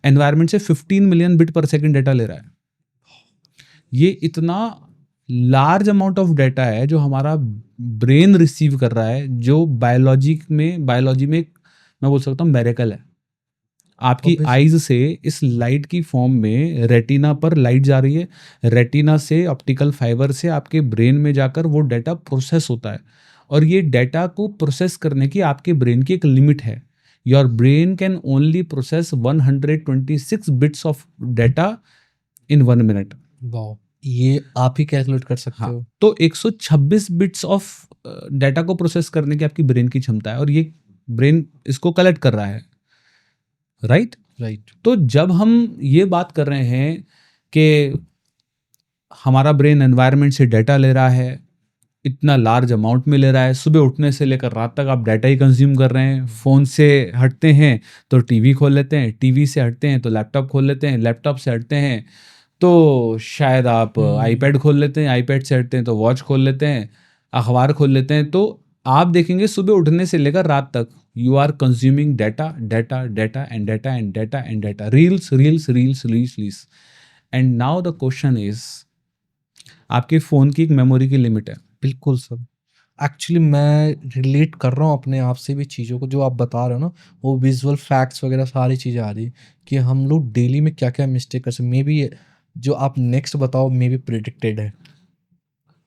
एनवायरनमेंट से 15 मिलियन बिट पर सेकंड डेटा ले रहा है। ये इतना लार्ज अमाउंट ऑफ डेटा है जो हमारा ब्रेन रिसीव कर रहा है, जो बायोलॉजी में मैं बोल सकता हूँ मेरेकल है। आपकी आईज से इस लाइट की फॉर्म में रेटिना पर लाइट जा रही है, रेटिना से ऑप्टिकल फाइबर से आपके ब्रेन में जाकर वो डेटा प्रोसेस होता है, और ये डेटा को प्रोसेस करने की आपके ब्रेन की एक लिमिट है। Your brain can only process 126 bits of data in 1 minute. Wow, ये आप ही कैलकुलेट कर सकते हो। तो 126 बिट्स ऑफ डेटा को प्रोसेस करने की आपकी ब्रेन की क्षमता है, और ये ब्रेन इसको कलेक्ट कर रहा है, राइट। तो जब हम ये बात कर रहे हैं कि हमारा ब्रेन एनवायरनमेंट से डेटा ले रहा है, इतना लार्ज अमाउंट में ले रहा है, सुबह उठने से लेकर रात तक आप डाटा ही कंज्यूम कर रहे हैं। फ़ोन से हटते हैं तो टीवी खोल लेते हैं, टीवी से हटते हैं तो लैपटॉप खोल लेते हैं, लैपटॉप से हटते हैं तो शायद आप आईपैड खोल लेते हैं, आईपैड से हटते हैं तो वॉच खोल लेते हैं, अखबार खोल लेते हैं। तो आप देखेंगे सुबह उठने से लेकर रात तक you are consuming data data data and data and data and data, reels reels reels reels reels. And now the question is, आपके फ़ोन की एक मेमोरी की लिमिट है। बिल्कुल सर, एक्चुअली मैं रिलेट कर रहा हूँ अपने आप से भी चीज़ों को, जो आप बता रहे हो ना, वो विजुअल फैक्ट्स वगैरह सारी चीज़ें आ रही कि हम लोग डेली में क्या क्या मिस्टेक कर सकते। मे बी जो आप नेक्स्ट बताओ मे बी प्रिडिक्टेड है।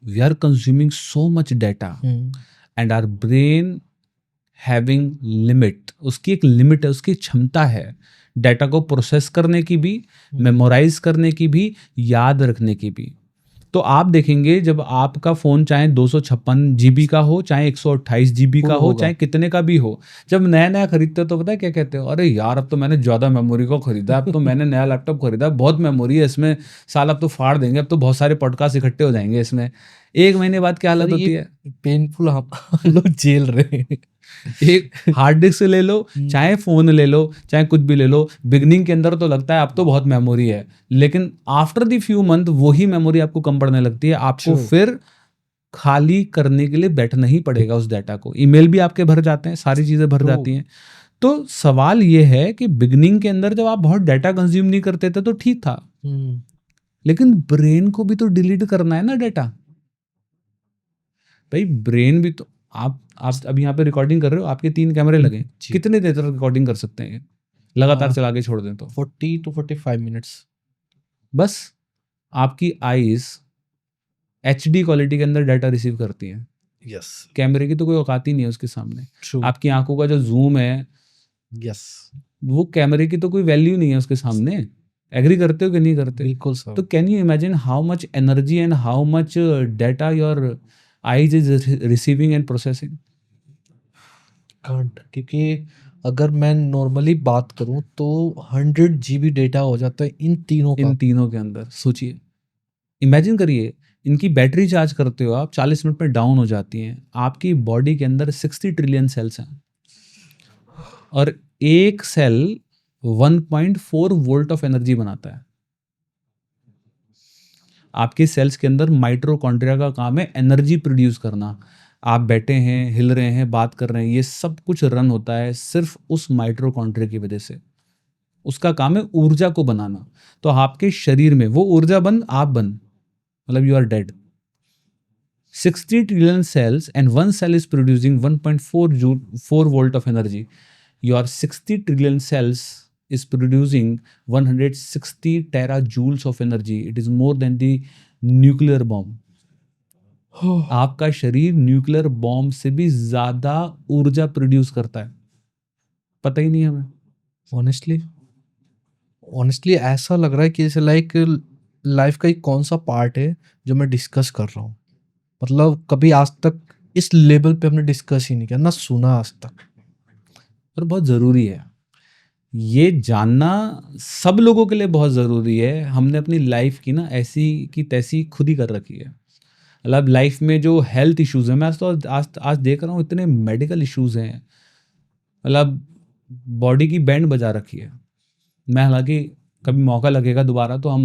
We are consuming so much data and our brain having limit. उसकी एक लिमिट है, उसकी क्षमता है डेटा को प्रोसेस करने की भी, मेमोराइज करने की भी, याद रखने की भी। तो आप देखेंगे जब आपका फ़ोन चाहे 256 GB का हो, चाहे 128 GB का हो, चाहे कितने का भी हो, जब नया नया खरीदते हो तो पता है क्या कहते हो? अरे यार अब तो मैंने ज़्यादा मेमोरी को खरीदा, अब तो मैंने नया लैपटॉप खरीदा, बहुत मेमोरी है इसमें, साल अब तो फाड़ देंगे, अब तो बहुत सारे पॉडकास्ट इकट्ठे हो जाएंगे इसमें। 1 महीने बाद क्या हालत होती है? पेनफुल, हम लोग झेल रहे हैं। एक हार्ड डिस्क ले लो, चाहे फोन ले लो, चाहे कुछ भी ले लो, बिगनिंग के अंदर तो लगता है अब तो बहुत मेमोरी है, लेकिन आफ्टर द फ्यू मंथ वही मेमोरी आपको कम पड़ने लगती है। आपको फिर खाली करने के लिए बैठना ही पड़ेगा उस डाटा को। ईमेल भी आपके भर जाते हैं, सारी चीजें भर जाती हैं। तो सवाल ये है कि बिगनिंग के अंदर जब आप बहुत डाटा कंज्यूम नहीं करते थे तो ठीक था, लेकिन ब्रेन को भी तो डिलीट करना है ना डाटा। भाई ब्रेन भी तो, आप अब यहाँ पे रिकॉर्डिंग कर रहे हो, आपके 3 कैमरे लगे, कितने देर तक रिकॉर्डिंग कर सकते हैं लगातार चला के छोड़ दें तो? 40 to 45 मिनट्स। बस आपकी आईज HD क्वालिटी के अंदर डाटा रिसीव करती हैं। यस, कैमरे की तो कोई औकात ही नहीं है उसके सामने। आपकी आंखों का जो जूम है, यस, वो कैमरे की तो कोई वैल्यू नहीं है उसके सामने। एग्री करते हो कि नहीं करते? बिल्कुल तो sir. Can you imagine how much energy and how much data your eyes is receiving end processing? Can't, क्योंकि अगर मैं नॉर्मली बात करूं तो 100 जीबी डेटा हो जाता है इन तीनों का। इन तीनों के अंदर सोचिए, इमेजिन करिए, इनकी बैटरी चार्ज करते हो आप, 40 मिनट में डाउन हो जाती हैं। आपकी बॉडी के अंदर 60 ट्रिलियन सेल्स हैं और एक सेल 1.4 वोल्ट ऑफ एनर्जी बनाता है। आपके सेल्स के अंदर माइटोकॉन्ड्रिया का काम है एनर्जी प्रोड्यूस करना। आप बैठे हैं, हिल रहे हैं, बात कर रहे हैं, ये सब कुछ रन होता है सिर्फ उस माइटोकॉन्ड्रिया की वजह से। उसका काम है ऊर्जा को बनाना। तो आपके शरीर में वो ऊर्जा बन, आप बन, मतलब you are dead. 60 trillion cells and one cell is producing 1.4 volt of energy. Your 60 trillion cells is producing 160 terajoules of energy. It is more than the nuclear bomb. आपका शरीर न्यूक्लियर बॉम्ब से भी ज्यादा ऊर्जा प्रोड्यूस करता है, पता ही नहीं हमें। ऑनेस्टली ऐसा लग रहा है कि जैसे लाइक लाइफ का एक कौन सा पार्ट है जो मैं डिस्कस कर रहा हूँ। मतलब कभी आज तक इस लेवल पे हमने डिस्कस ही नहीं किया, ना सुना आज तक। और बहुत ज़रूरी है ये जानना, सब लोगों के लिए बहुत ज़रूरी है। हमने अपनी लाइफ की ना ऐसी की तैसी खुद ही कर रखी है। मतलब लाइफ में जो हेल्थ इश्यूज़ हैं, मैं आज देख रहा हूँ इतने मेडिकल इश्यूज़ हैं, मतलब बॉडी की बैंड बजा रखी है। मैं हालांकि कभी मौका लगेगा दोबारा तो हम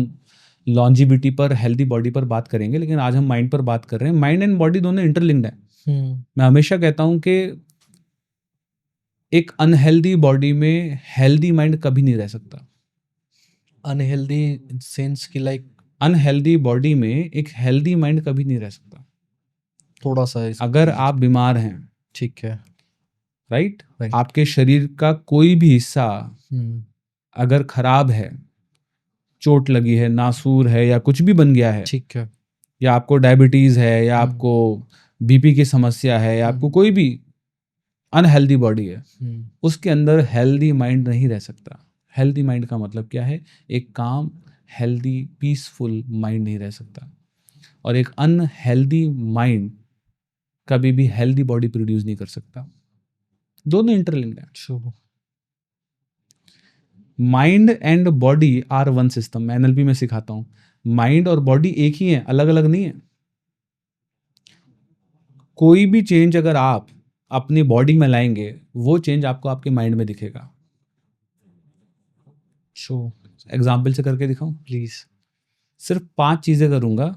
लॉन्जिविटी पर, हेल्दी बॉडी पर बात करेंगे, लेकिन आज हम माइंड पर बात कर रहे हैं। माइंड एंड बॉडी दोनों इंटरलिंक्ड है। मैं हमेशा कहता हूँ कि एक अनहेल्दी बॉडी में हेल्दी माइंड कभी नहीं रह सकता। अनहेल्दी इन सेंस कि लाइक अनहेल्दी बॉडी में एक हेल्दी माइंड कभी नहीं रह सकता। थोड़ा सा अगर आप बीमार हैं, ठीक है, राइट, राइट, आपके शरीर का कोई भी हिस्सा अगर खराब है, चोट लगी है, नासूर है या कुछ भी बन गया है, ठीक है, या आपको डायबिटीज है या आपको बीपी की समस्या है या आपको कोई भी अनहेल्दी बॉडी है, उसके अंदर हेल्दी माइंड नहीं रह सकता। हेल्दी माइंड का मतलब क्या है? एक काम, हेल्दी, पीसफुल माइंड नहीं रह सकता। और एक अनहेल्दी माइंड कभी भी हेल्दी बॉडी प्रोड्यूस नहीं कर सकता। दोनों इंटरलिंक्ड है। Mind and body are one system. मैं एनएलपी में सिखाता हूं, माइंड और बॉडी एक ही है, अलग अलग नहीं है। कोई भी चेंज अगर आप अपनी बॉडी में लाएंगे, वो चेंज आपको आपके माइंड में दिखेगा। एग्जाम्पल से करके दिखाऊं प्लीज। सिर्फ 5 चीजें करूंगा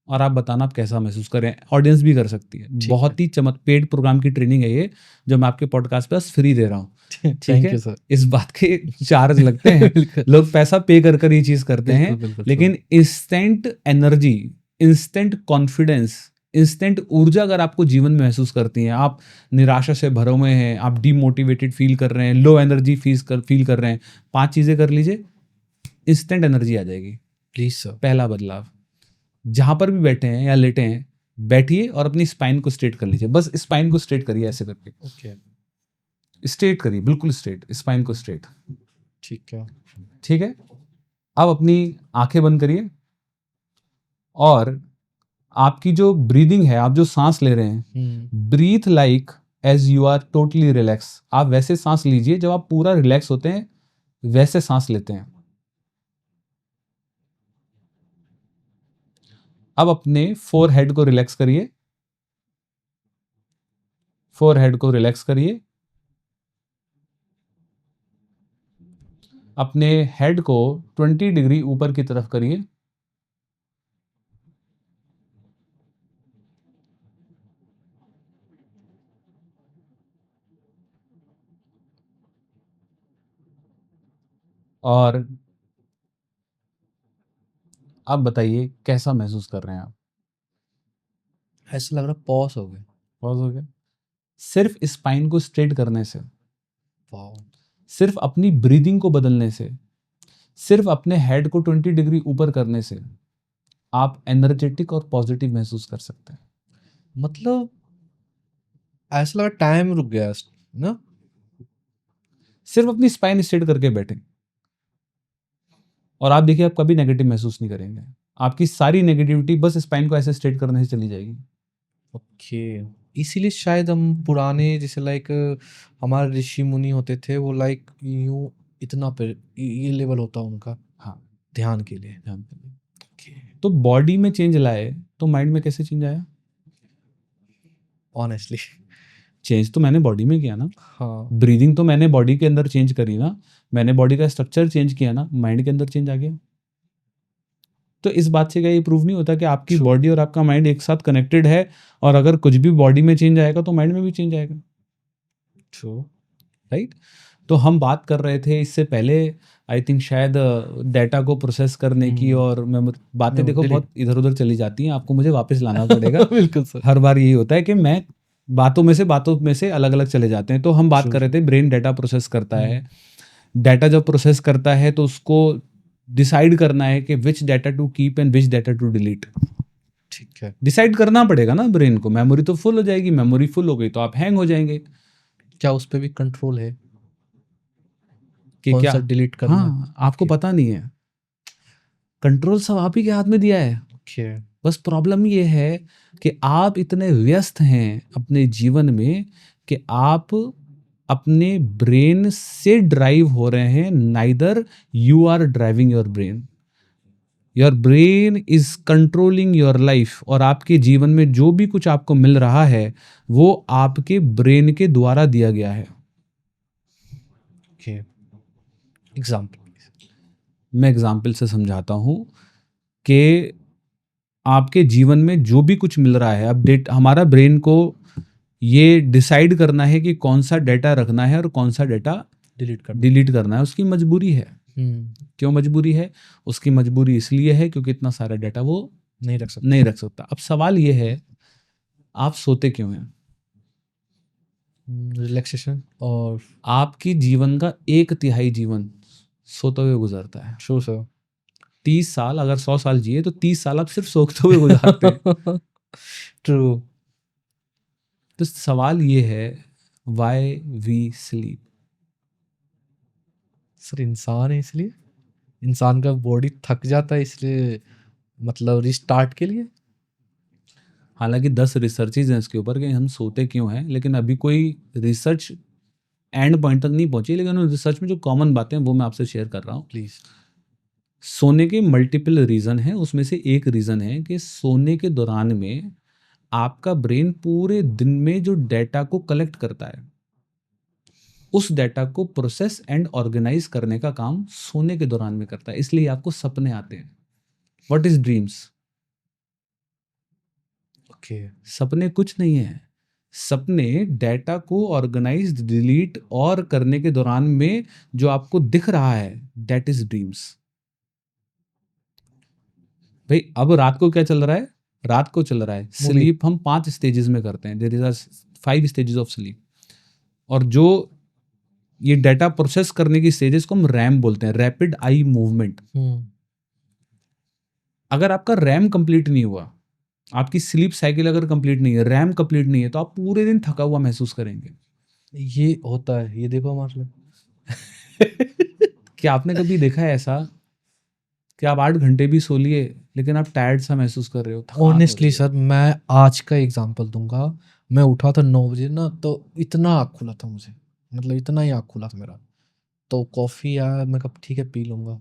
और आप बताना आप कैसा महसूस करें। ऑडियंस भी कर सकती है। बहुत ही पेड प्रोग्राम की ट्रेनिंग है ये, जो मैं आपके पॉडकास्ट पे फ्री दे रहा हूँ। ठीक है सर। इस बात के चार्ज लगते हैं, लोग पैसा पे कर ये चीज करते हैं, लेकिन instant energy, instant confidence, instant ऊर्जा अगर आपको जीवन में महसूस करती हैं, आप निराशा से भरे हुए हैं, आप डीमोटिवेटेड फील कर रहे हैं, लो एनर्जी फील कर रहे हैं, 5 चीजें कर लीजिए, इंस्टेंट एनर्जी आ जाएगी। Please sir. पहला बदलाव, जहां पर भी बैठे हैं या लेटे हैं, बैठिए और अपनी स्पाइन को स्ट्रेट कर लीजिए। बस स्पाइन को स्ट्रेट करिए ऐसे करके। ओके, स्ट्रेट करिए, बिल्कुल स्ट्रेट, स्पाइन को स्ट्रेट। ठीक है, ठीक है। अब अपनी आंखें बंद करिए और आपकी जो ब्रीदिंग है, आप जो सांस ले रहे हैं, breathe like as you are totally relax. आप वैसे सांस लीजिए जब आप पूरा रिलैक्स होते हैं, वैसे सांस लेते हैं। अब अपने फोरहेड को रिलैक्स करिए, फोरहेड को रिलैक्स करिए। अपने हेड को 20 डिग्री ऊपर की तरफ करिए। और अब बताइए कैसा महसूस कर रहे हैं आप? ऐसा लग रहा है पॉज हो गया। पॉज हो गया। सिर्फ स्पाइन को स्ट्रेट करने से, सिर्फ अपनी ब्रीदिंग को बदलने से, सिर्फ अपने हेड को 20 डिग्री ऊपर करने से आप एनर्जेटिक और पॉजिटिव महसूस कर सकते हैं। मतलब ऐसा लगा टाइम रुक गया ना। सिर्फ अपनी स्पाइन स्ट्रेट करके बैठे। और आप देखिए आप कभी नेगेटिव महसूस नहीं करेंगे। आपकी सारी नेगेटिविटी बस स्पाइन को ऐसे स्ट्रेट करने से चली जाएगी। ओके, इसीलिए शायद हम पुराने जैसे लाइक हमारे ऋषि मुनि होते थे, वो लाइक यूं इतना ये लेवल होता उनका हाँ, ध्यान के लिए। ध्यान दीजिए। तो बॉडी में चेंज लाए तो माइंड में कैसे चेंज आया? ऑनेस्टली चेंज तो मैंने बॉडी में किया ना, हाँ, ब्रीदिंग तो मैंने बॉडी के अंदर चेंज करी ना, मैंने बॉडी का स्ट्रक्चर चेंज किया ना, माइंड के अंदर चेंज आ गया। तो इस बात से क्या ये प्रूव नहीं होता कि आपकी True. बॉडी और आपका माइंड एक साथ कनेक्टेड है, और अगर कुछ भी बॉडी में चेंज आएगा तो माइंड में भी चेंज आएगा, ट्रू। राइट? तो हम बात कर रहे थे इससे पहले, आई थिंक शायद डेटा को प्रोसेस करने की, और बातें देखो delete. बहुत इधर उधर चली जाती हैं, आपको मुझे वापस लाना पड़ेगा। बिल्कुल सर। हर बार यही होता है कि मैं बातों में से अलग अलग चले जाते हैं। तो हम बात True, कर रहे थे ब्रेन डेटा प्रोसेस करता हम्म। है, डेटा जब प्रोसेस करता है तो उसको डिसाइड करना है कि which data to keep and which data to delete. ठीक है, डिसाइड करना पड़ेगा ना ब्रेन को। मेमोरी तो फुल हो जाएगी, मेमोरी फुल हो गई तो आप हैंग हो जाएंगे क्या उस पे भी कंट्रोल है कि कौन क्या सा डिलीट करना? हाँ, आपको पता नहीं है। कंट्रोल सब आप ही के हाथ में दिया है। ओके, बस प्रॉब्लम ये है कि आप इतने व्यस्त हैं अपने जीवन में कि आप अपने ब्रेन से ड्राइव हो रहे हैं। Neither you are driving your brain, your brain is controlling your life. और आपके जीवन में जो भी कुछ आपको मिल रहा है वो आपके ब्रेन के द्वारा दिया गया है। Okay, example. मैं एग्जाम्पल से समझाता हूँ कि आपके जीवन में जो भी कुछ मिल रहा है, अब हमारा ब्रेन को ये डिसाइड करना है कि कौन सा डेटा रखना है और कौन सा डेटा डिलीट करना है। उसकी मजबूरी है। क्यों मजबूरी है? उसकी मजबूरी इसलिए है क्योंकि इतना सारा डेटा वो नहीं रख सकता। अब सवाल ये है, आप सोते क्यों हैं? रिलैक्सेशन। और आपकी जीवन का 1/3 जीवन सोते हुए गुजरता है। True sir. 30 साल, अगर 100 साल जिए तो 30 साल आप सिर्फ सोते हुए गुजारते हैं। ट्रू। तो सवाल ये है, व्हाई वी स्लीप? सर इंसान है इसलिए, इंसान का बॉडी थक जाता है इसलिए, मतलब रिस्टार्ट के लिए। हालांकि 10 रिसर्चेज हैं इसके ऊपर कि हम सोते क्यों हैं, लेकिन अभी कोई रिसर्च एंड पॉइंट तक नहीं पहुंची। लेकिन उन रिसर्च में जो कॉमन बातें हैं वो मैं आपसे शेयर कर रहा हूँ। प्लीज। सोने के मल्टीपल रीज़न हैं, उसमें से एक रीज़न है कि सोने के दौरान में आपका ब्रेन पूरे दिन में जो डेटा को कलेक्ट करता है, उस डेटा को प्रोसेस एंड ऑर्गेनाइज करने का काम सोने के दौरान में करता है। इसलिए आपको सपने आते हैं। What is dreams? ओके, सपने कुछ नहीं है। सपने डेटा को ऑर्गेनाइज, डिलीट और करने के दौरान में जो आपको दिख रहा है, दैट इज ड्रीम्स। भाई अब रात को क्या चल रहा है? रात को चल रहा है स्लीप। हम 5 स्टेजेस में करते हैं। There is 5 stages of sleep. और जो ये डेटा प्रोसेस करने की स्टेजेस को हम रैम बोलते हैं, रैपिड आई मूवमेंट। अगर आपका रैम कंप्लीट नहीं हुआ, आपकी स्लीप साइकिल अगर कंप्लीट नहीं है, रैम कंप्लीट नहीं है, तो आप पूरे दिन थका हुआ महसूस करेंगे। ये होता है, ये देखो हमारे लिए। क्या आपने कभी देखा है ऐसा कि आप 8 घंटे भी सो लिए लेकिन आप टायर्ड सा महसूस कर रहे हो? ऑनेस्टली सर, मैं आज का एग्जांपल दूंगा। मैं उठा था 9 बजे ना, तो इतना आँख खुला था मुझे, मतलब इतना ही आँख खुला था मेरा। तो कॉफ़ी यार मैं कब ठीक है पी लूँगा,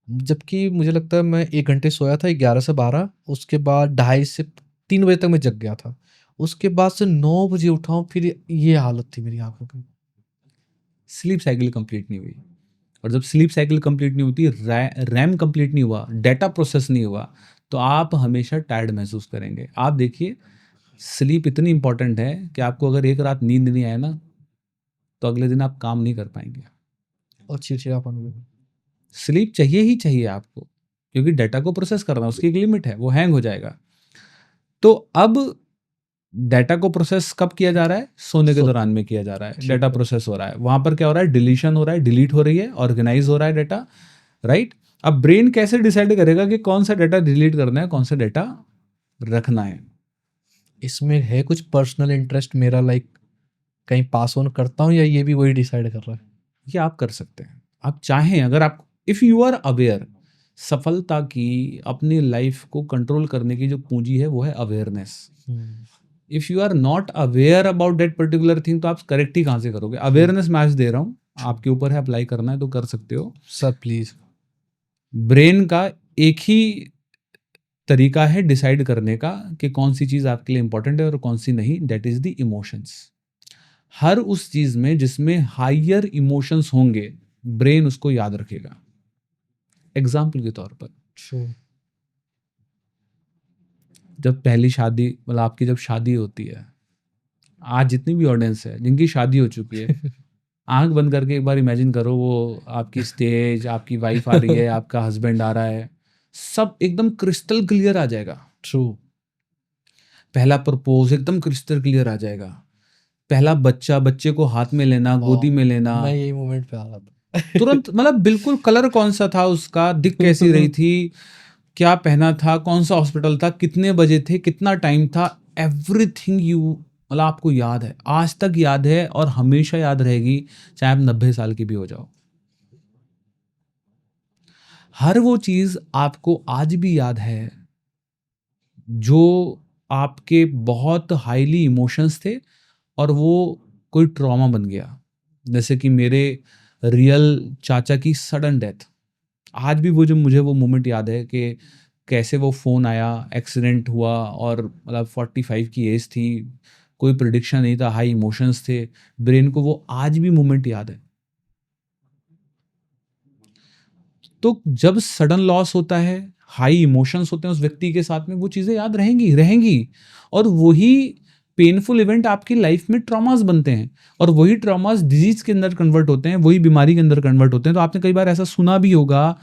जबकि मुझे लगता है मैं 1 घंटे सोया था 11 से 12, उसके बाद 2:30 से 3 बजे तक मैं जग गया था। उसके बाद से 9 बजे उठा हूँ, फिर ये हालत थी मेरी आँखों की। स्लीप साइकिल कंप्लीट नहीं हुई। और जब स्लीप साइकिल कंप्लीट नहीं होती, रैम कंप्लीट नहीं हुआ, डेटा प्रोसेस नहीं हुआ, तो आप हमेशा टायर्ड महसूस करेंगे। आप देखिए, स्लीप इतनी इंपॉर्टेंट है कि आपको अगर एक रात नींद नहीं आए ना, तो अगले दिन आप काम नहीं कर पाएंगे और चिड़चिड़ापन भी। स्लीप चाहिए ही चाहिए आपको, क्योंकि डेटा को प्रोसेस करना, उसकी एक लिमिट है, वो हैंग हो जाएगा। तो अब डेटा को प्रोसेस कब किया जा रहा है? सोने के दौरान में किया जा रहा है। डेटा प्रोसेस हो रहा है, वहां पर क्या हो रहा है? डिलीशन हो रहा है, डिलीट हो रही है, ऑर्गेनाइज हो रहा है डेटा, राइट? अब ब्रेन कैसे डिसाइड करेगा कि कौन सा डेटा डिलीट करना है, कौन सा डेटा रखना है? इसमें है कुछ पर्सनल इंटरेस्ट मेरा, लाइक कहीं पास ऑन करता हूँ, या ये भी वही डिसाइड कर रहा है? ये आप कर सकते हैं, आप चाहें, अगर आप इफ यू आर अवेयर सफलता की, अपनी लाइफ को कंट्रोल करने की जो पूंजी है वो है awareness. If you are not aware about that particular thing तो आप करेक्ट ही कहाँ से करोगे? अवेयरनेस मैं आज दे रहा हूँ, आपके ऊपर है, अप्लाई करना है तो कर सकते हो। Sir please. ब्रेन का एक ही तरीका है डिसाइड करने का कि कौन सी चीज़ आपके लिए इंपॉर्टेंट है और कौन सी नहीं, दैट इज द इमोशंस। हर उस चीज़ में जिसमें हायर इमोशंस होंगे ब्रेन उसको याद रखेगा। एग्जाम्पल के तौर पर, जब पहली शादी, मतलब आपकी जब शादी होती है, आज जितनी भी ऑडियंस है जिनकी शादी हो चुकी है, आंख बंद करके एक बार इमेजिन करो, वो आपकी स्टेज, आपकी वाइफ आ रही है, आपका हस्बैंड आ रहा है, सब एकदम क्रिस्टल क्लियर आ जाएगा। ट्रू। पहला प्रपोज एकदम क्रिस्टल क्लियर आ जाएगा। पहला बच्चा, बच्चे को हाथ में लेना, गोदी में लेना, मैं यही मोमेंट पे आ रहा था। तुरंत, मतलब बिल्कुल कलर कौन सा था उसका, दिख कैसी रही थी, क्या पहना था, कौन सा हॉस्पिटल था, कितने बजे थे, कितना टाइम था, एवरीथिंग यू, मतलब आपको याद है, आज तक याद है और हमेशा याद रहेगी, चाहे आप 90 साल की भी हो जाओ। हर वो चीज आपको आज भी याद है जो आपके बहुत हाईली इमोशंस थे और वो कोई ट्रॉमा बन गया। जैसे कि मेरे रियल चाचा की सडन डेथ, आज भी वो जो मुझे वो मोमेंट याद है कि कैसे वो फ़ोन आया, एक्सीडेंट हुआ, और मतलब 45 की एज थी, कोई प्रिडिक्शन नहीं था, हाई इमोशंस थे, ब्रेन को वो आज भी मोमेंट याद है। तो जब सडन लॉस होता है, हाई इमोशंस होते हैं उस व्यक्ति के साथ में, वो चीज़ें याद रहेंगी और वही पेनफुल इवेंट आपकी लाइफ में ट्रॉमास बनते हैं और वही ट्रॉमास डिजीज के अंदर कन्वर्ट होते हैं, वही बीमारी के अंदर कन्वर्ट होते हैं। तो आपने कई बार ऐसा सुना भी होगा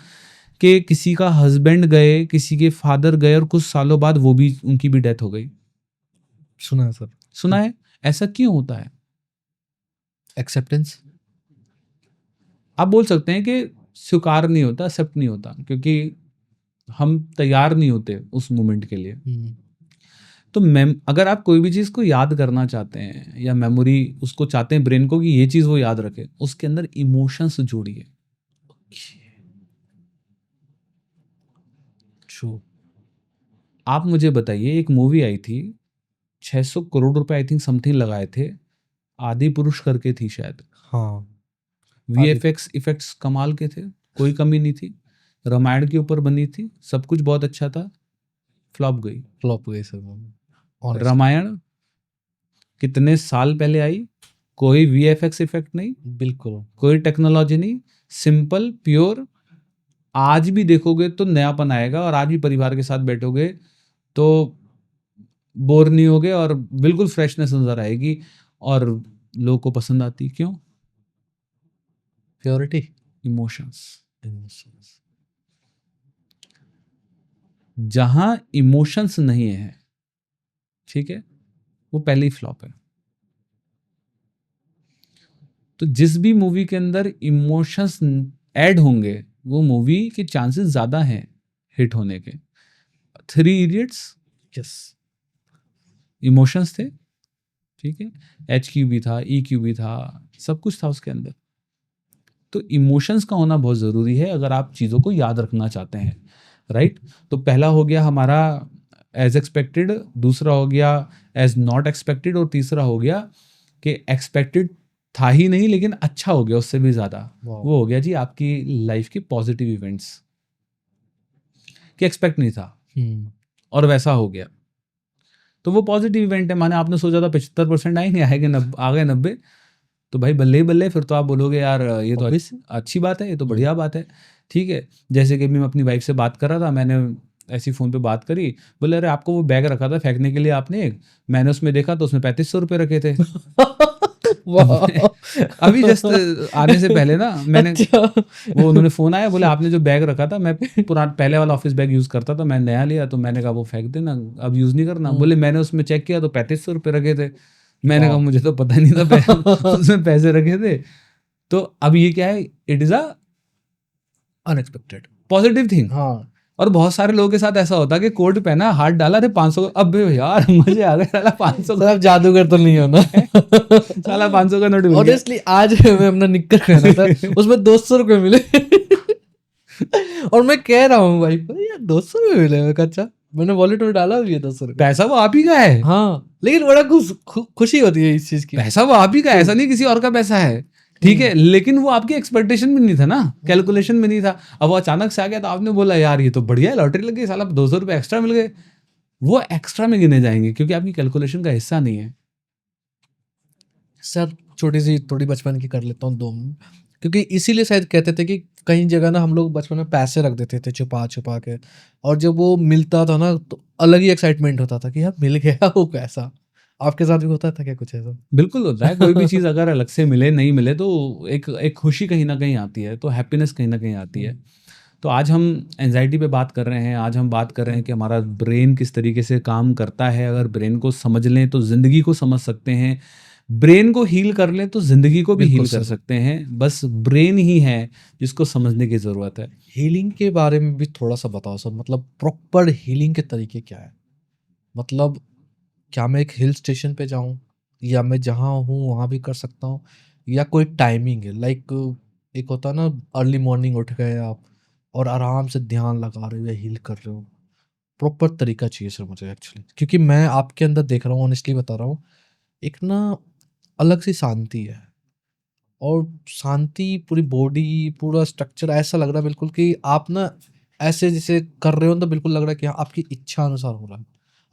कि किसी का हस्बैंड गए, किसी के फादर गए और कुछ सालों बाद वो भी, उनकी भी डेथ हो गई। सुना है सर। सुना है? ऐसा क्यों होता है? एक्सेप्टेंस। आप बोल सकते हैं कि स्वीकार नहीं होता, एक्सेप्ट नहीं होता, क्योंकि हम तैयार नहीं होते उस मोमेंट के लिए। तो अगर आप कोई भी चीज़ को याद करना चाहते हैं या मेमोरी उसको चाहते हैं ब्रेन को कि ये चीज़ वो याद रखे, उसके अंदर इमोशंस जोड़िए। ट्रू। आप मुझे बताइए, एक मूवी आई थी, 600 करोड़ रुपए आई थिंक समथिंग लगाए थे, आदि पुरुष करके थी शायद। हाँ। वीएफएक्स इफेक्ट्स कमाल के थे, कोई कमी नहीं थी, रामायण के ऊपर बनी थी, सब कुछ बहुत अच्छा था, फ्लॉप गई। फ्लॉप हो गई सर। रामायण कितने साल पहले आई, कोई वीएफएक्स इफेक्ट नहीं, बिल्कुल कोई टेक्नोलॉजी नहीं, सिंपल प्योर। आज भी देखोगे तो नयापन आएगा और आज भी परिवार के साथ बैठोगे तो बोर नहीं होगे और बिल्कुल फ्रेशनेस नजर आएगी और लोगों को पसंद आती। क्यों? प्योरिटी। इमोशंस। जहां इमोशंस नहीं है, ठीक है, वो पहले ही फ्लॉप है। तो जिस भी मूवी के अंदर इमोशंस ऐड होंगे वो मूवी के चांसेस ज्यादा हैं हिट होने के। 3 इडियट्स, यस, इमोशंस थे, ठीक है, HQ भी था, EQ भी था, सब कुछ था उसके अंदर। तो इमोशंस का होना बहुत ज़रूरी है अगर आप चीज़ों को याद रखना चाहते हैं, राइट। तो पहला हो गया हमारा एज एक्सपेक्टेड, दूसरा हो गया एज नॉट एक्सपेक्टेड और तीसरा हो गया कि एक्सपेक्टेड था ही नहीं लेकिन अच्छा हो गया उससे भी ज़्यादा। वो हो गया जी आपकी लाइफ के पॉजिटिव इवेंट्स, कि एक्सपेक्ट नहीं था और वैसा हो गया। तो वो पॉजिटिव इवेंट है, माने आपने सोचा था 75% आएंगे, आ गए 90, तो भाई बल्ले ही बल्ले, फिर तो आप बोलोगे यार ये तो अच्छी बात है, ये तो बढ़िया बात है, ठीक है। जैसे कि मैं अपनी वाइफ से बात कर रहा था, मैंने ऐसी फ़ोन पे बात करी, बोले अरे आपको वो बैग रखा था फेंकने के लिए आपने एक, मैंने उसमें देखा तो उसमें 3500 रुपये रखे थे। अभी जस्ट आने से पहले ना मैंने वो उन्होंने फ़ोन आया, बोले आपने जो बैग रखा था, मैं पुराना पहले वाला ऑफिस बैग यूज़ करता था, मैं नया लिया तो मैंने कहा वो फेंक देना, अब यूज़ नहीं करना। बोले मैंने उसमें चेक किया तो 3500 रुपये रखे थे। मैंने कहा मुझे तो पता नहीं था उसमें पैसे रखे थे। तो अब ये क्या है, it is a unexpected positive thing. हाँ। और बहुत सारे लोगों के साथ ऐसा होता है कि कोट पहना, हाथ डाला, अरे 500, अब यार मजे आ गए, साला 500 का जादूगर तो नहीं होना साला 500 का नोट मिल गया। ऑनेस्टली आज मैं अपना निक्कर पहना था उसमें 200 रुपये मिले। और मैं कह रहा हूँ भाई को यार 200 में मिलेगा कच्चा, मैंने वॉलेट में डाला भी है 200 रुपये। पैसा वो आप ही का है, हाँ लेकिन बड़ा खुशी होती है इस चीज की। पैसा वो आप ही का है, ऐसा नहीं किसी और का पैसा है, ठीक है, लेकिन वो आपकी एक्सपेक्टेशन में नहीं था ना, कैलकुलेशन में नहीं था। अब वो अचानक से आ गया तो आपने बोला यार ये तो बढ़िया है, लॉटरी लग गई, साला 200 रुपये एक्स्ट्रा मिल गए, वो एक्स्ट्रा में गिने जाएंगे क्योंकि आपकी कैलकुलेशन का हिस्सा नहीं है। सर छोटी सी थोड़ी बचपन की कर लेता हूँ 2 मिनट, क्योंकि इसीलिए शायद कहते थे कि कई जगह ना हम लोग बचपन में पैसे रख देते थे छुपा छुपा के, और जब वो मिलता था ना तो अलग ही एक्साइटमेंट होता था कि यार मिल गया वो पैसा। आपके साथ भी होता था क्या कुछ ऐसा? बिल्कुल होता है, कोई भी चीज़ अगर अलग से मिले नहीं मिले तो एक खुशी कहीं ना कहीं आती है, तो हैप्पीनेस कहीं ना कहीं आती है। तो आज हम एंजाइटी पे बात कर रहे हैं, आज हम बात कर रहे हैं कि हमारा ब्रेन किस तरीके से काम करता है। अगर ब्रेन को समझ लें तो ज़िंदगी को समझ सकते हैं, ब्रेन को हील कर लें तो ज़िंदगी को भी बिल्कुल हील कर सर। सकते हैं, बस ब्रेन ही है जिसको समझने की ज़रूरत है। हीलिंग के बारे में भी थोड़ा सा बताओ सर, मतलब प्रॉपर हीलिंग के तरीके क्या है? मतलब क्या मैं एक हिल स्टेशन पे जाऊं, या मैं जहाँ हूँ वहाँ भी कर सकता हूँ, या कोई टाइमिंग है? लाइक एक होता है ना अर्ली मॉर्निंग उठ गए आप और आराम से ध्यान लगा रहे हो या हील कर रहे हो, प्रॉपर तरीका चाहिए सर मुझे एक्चुअली, क्योंकि मैं आपके अंदर देख रहा हूँ, ऑनेस्टली बता रहा हूँ, एक ना अलग सी शांति है, और शांति पूरी बॉडी, पूरा स्ट्रक्चर ऐसा लग रहा है बिल्कुल कि आप ना ऐसे जैसे कर रहे हो तो बिल्कुल लग रहा है कि हाँ आपकी इच्छा अनुसार हो रहा है।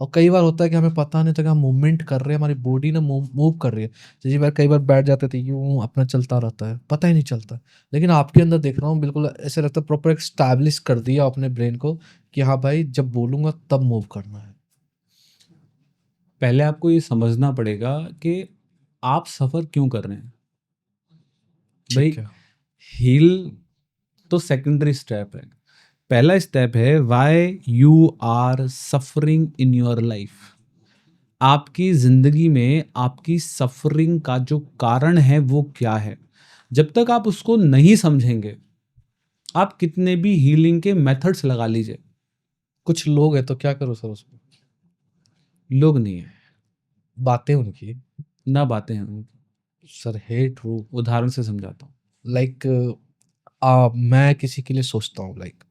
और कई बार होता है कि हमें पता नहीं था कि हम मूवमेंट कर रहे हैं, हमारी बॉडी ना मूव कर रही है। जैसे बार कई बार बैठ जाते थे यूं अपना चलता रहता है, पता ही नहीं चलता। लेकिन आपके अंदर देख रहा हूँ बिल्कुल ऐसे लगता है प्रॉपर एक स्टैब्लिश कर दिया अपने ब्रेन को कि हाँ भाई जब बोलूंगा तब मूव करना है। पहले आपको ये समझना पड़ेगा कि आप सफ़र क्यों कर रहे हैं भाई। ठीक है। हील तो सेकेंडरी स्टेप है, पहला स्टेप है why you are suffering in your life. आपकी जिंदगी में आपकी सफरिंग का जो कारण है वो क्या है। जब तक आप उसको नहीं समझेंगे, आप कितने भी हीलिंग के मेथड्स लगा लीजिए, कुछ लोग हैं तो क्या करो सर उसमें? लोग नहीं है, बातें उनकी। ना बातें हैं उनकी। सर है ट्रू। उदाहरण से समझाता हूँ। लाइक मैं किसी के लिए सोचता हूँ, लाइक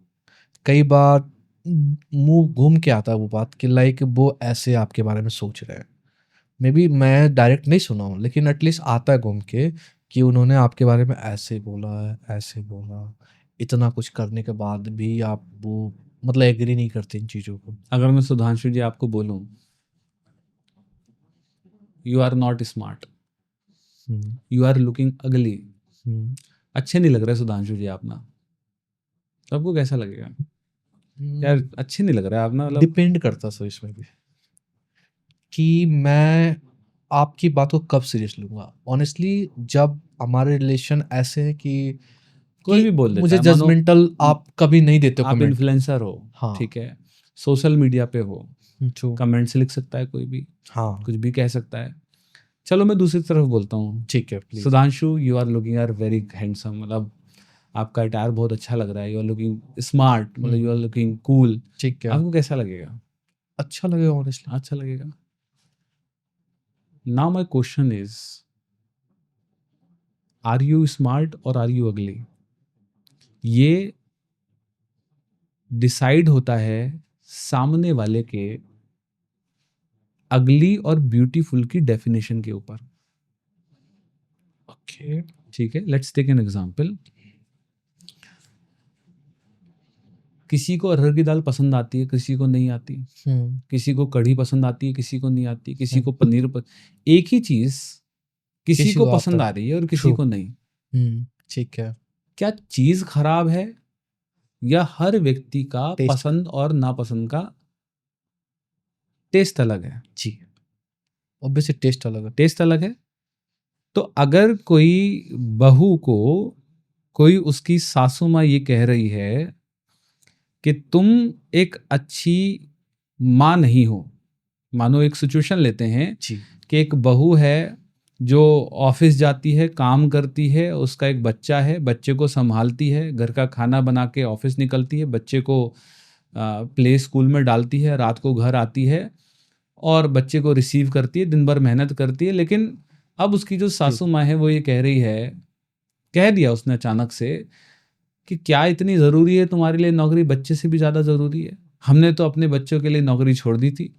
कई बार मुंह घूम के आता है वो बात कि लाइक वो ऐसे आपके बारे में सोच रहे हैं। मे बी मैं डायरेक्ट नहीं सुना हूँ, लेकिन एटलीस्ट आता है घूम के कि उन्होंने आपके बारे में ऐसे बोला है, ऐसे बोला। इतना कुछ करने के बाद भी आप वो मतलब एग्री नहीं करते इन चीज़ों को। अगर मैं सुधांशु जी आपको बोलूं you are not smart, hmm, you are looking ugly, hmm, अच्छे नहीं लग रहे सुधांशु जी आप ना, तो आपको कैसा लगेगा यार, अच्छे नहीं लग रहा है आप ना, मतलब डिपेंड करता सर इसमें भी कि मैं आपकी बात को कब सीरियस लूँगा। ऑनेस्टली जब हमारे रिलेशन ऐसे हैं कोई कि भी बोल देता मुझे है। मानो जजमेंटल आप कभी नहीं देते हो आप कमेंट। इन्फ्लुएंसर हो, हाँ। ठीक है, सोशल मीडिया पे हो, जो कमेंट्स लिख सकता है कोई भी, हाँ कुछ भी कह सकता है। चलो मैं दूसरी तरफ बोलता हूँ, ठीक है please. Sudhanshu you are looking are very handsome, मतलब आपका अटायर बहुत अच्छा लग रहा है, यू आर लुकिंग स्मार्ट, मतलब यू आर लुकिंग कूल, ठीक है। आपको कैसा लगेगा? अच्छा लगेगा ऑनेस्टली। अच्छा लगेगा। Now my question is are you smart और आर यू अगली? ये डिसाइड होता है सामने वाले के अगली और ब्यूटीफुल की डेफिनेशन के ऊपर। ओके। ठीक है, लेट्स टेक एन एग्जांपल। किसी को अरहर की दाल पसंद आती है, किसी को नहीं आती, किसी को कढ़ी पसंद आती है, किसी को नहीं आती, किसी को पनीर एक ही चीज किसी किसी को को आता पसंद है। आ रही है और किसी ट्रू। को नहीं। ठीक है। क्या चीज खराब है, या हर व्यक्ति का टेस्ट। पसंद और नापसंद का टेस्ट अलग है? जी ऑब्वियसली टेस्ट अलग है। टेस्ट अलग है। तो अगर कोई बहू को कोई उसकी सासू माँ ये कह रही है कि तुम एक अच्छी माँ नहीं हो, मानो एक सिचुएशन लेते हैं जी। कि एक बहू है जो ऑफिस जाती है, काम करती है, उसका एक बच्चा है, बच्चे को संभालती है, घर का खाना बना के ऑफिस निकलती है, बच्चे को प्ले स्कूल में डालती है, रात को घर आती है और बच्चे को रिसीव करती है, दिन भर मेहनत करती है। लेकिन अब उसकी जो सासू माँ है वो ये कह रही है, कह दिया उसने अचानक से कि क्या इतनी ज़रूरी है तुम्हारे लिए नौकरी, बच्चे से भी ज़्यादा ज़रूरी है। हमने तो अपने बच्चों के लिए नौकरी छोड़ दी थी।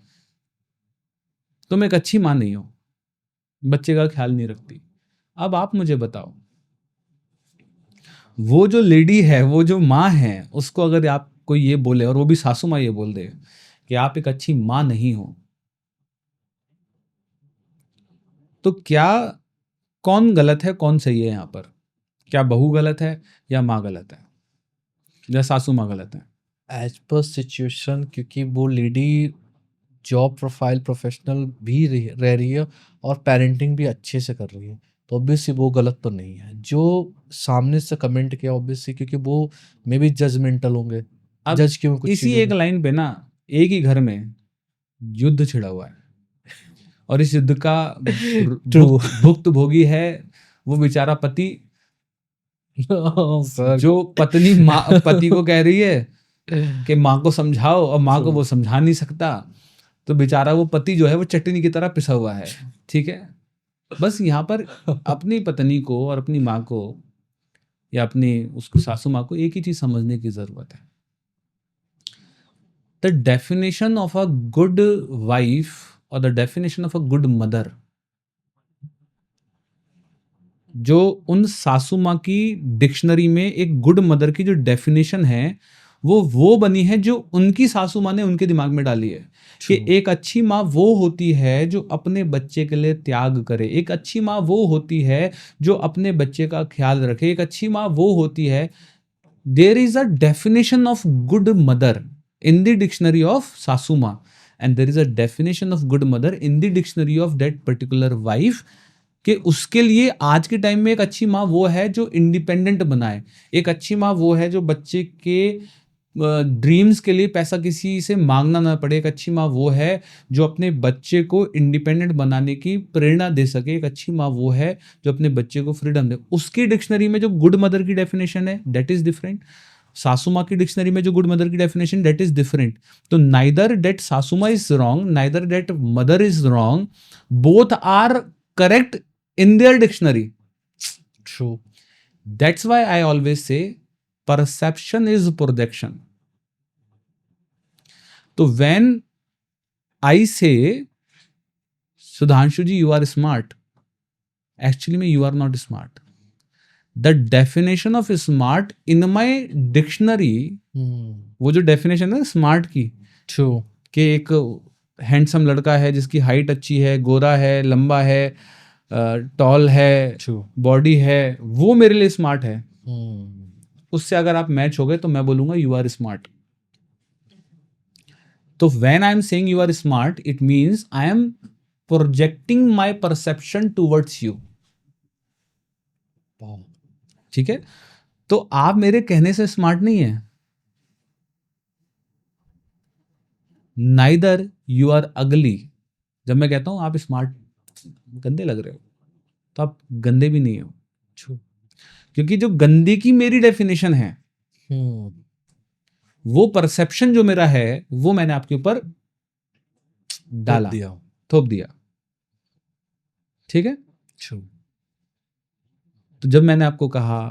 तुम एक अच्छी माँ नहीं हो, बच्चे का ख्याल नहीं रखती। अब आप मुझे बताओ, वो जो लेडी है, वो जो माँ है, उसको अगर आप कोई ये बोले, और वो भी सासू माँ ये बोल दे कि आप एक अच्छी माँ नहीं हो, तो क्या, कौन गलत है कौन सही है यहाँ पर? क्या बहू गलत है या माँ गलत है या सासू माँ गलत है? एज पर सिचुएशन, क्योंकि वो लेडी जॉब प्रोफाइल प्रोफेशनल भी रह रही है और पेरेंटिंग भी अच्छे से कर रही है, तो ऑब्वियसली वो गलत तो नहीं है। जो सामने से कमेंट किया ऑब्वियसली, क्योंकि वो मे बी जजमेंटल होंगे, अब जज क्यों कुछ इसी चीज़ों एक में। लाइन पे ना, एक ही घर में युद्ध छिड़ा हुआ है, और इस युद्ध का ट्रू भुक्तभोगी है वो बेचारा पति, सर। जो पत्नी माँ पति को कह रही है कि माँ को समझाओ, और माँ को वो समझा नहीं सकता, तो बेचारा वो पति जो है वो चटनी की तरह पिसा हुआ है। ठीक है, बस यहाँ पर अपनी पत्नी को और अपनी माँ को या अपनी उसको सासू माँ को एक ही चीज समझने की जरूरत है। The definition of a good wife और the definition of a good mother, जो उन सासू माँ की डिक्शनरी में एक गुड मदर की जो डेफिनेशन है, वो बनी है जो उनकी सासू माँ ने उनके दिमाग में डाली है कि एक अच्छी माँ वो होती है जो अपने बच्चे के लिए त्याग करे, एक अच्छी माँ वो होती है जो अपने बच्चे का ख्याल रखे, एक अच्छी माँ वो होती है। There is a definition of good mother in the dictionary of सासू माँ, and there is a definition of good mother in the dictionary of that particular wife, कि उसके लिए आज के टाइम में एक अच्छी माँ वो है जो इंडिपेंडेंट बनाए, एक अच्छी माँ वो है जो बच्चे के ड्रीम्स के लिए पैसा किसी से मांगना ना पड़े, एक अच्छी माँ वो है जो अपने बच्चे को इंडिपेंडेंट बनाने की प्रेरणा दे सके, एक अच्छी माँ वो है जो अपने बच्चे को फ्रीडम दे। उसकी डिक्शनरी में जो गुड मदर की डेफिनेशन है दैट इज डिफरेंट, सासू माँ की डिक्शनरी में जो गुड मदर की डेफिनेशन दैट इज डिफरेंट। तो नाइदर दैट सासू माँ is wrong, neither that mother is wrong, both are correct in their dictionary. True. That's why I always say perception is projection. So when I say Sudhanshu ji you are smart, actually me you are not smart. The definition of smart in my dictionary, वो जो definition है smart की, True. कि एक handsome लड़का है जिसकी height अच्छी है, गोरा है, लंबा है, टॉल है, बॉडी है, वो मेरे लिए स्मार्ट है। उससे अगर आप मैच हो गए तो मैं बोलूंगा यू आर स्मार्ट। तो when I am saying you are smart, it means I am projecting my perception towards you. ठीक है, तो आप मेरे कहने से स्मार्ट नहीं है। नाइदर यू आर अगली, जब मैं कहता हूं आप स्मार्ट गंदे लग रहे हो, तो आप गंदे भी नहीं हो, क्योंकि जो गंदे की मेरी डेफिनेशन है, वो परसेप्शन जो मेरा है वो मैंने आपके ऊपर डाला, थोप दिया। ठीक है, तो जब मैंने आपको कहा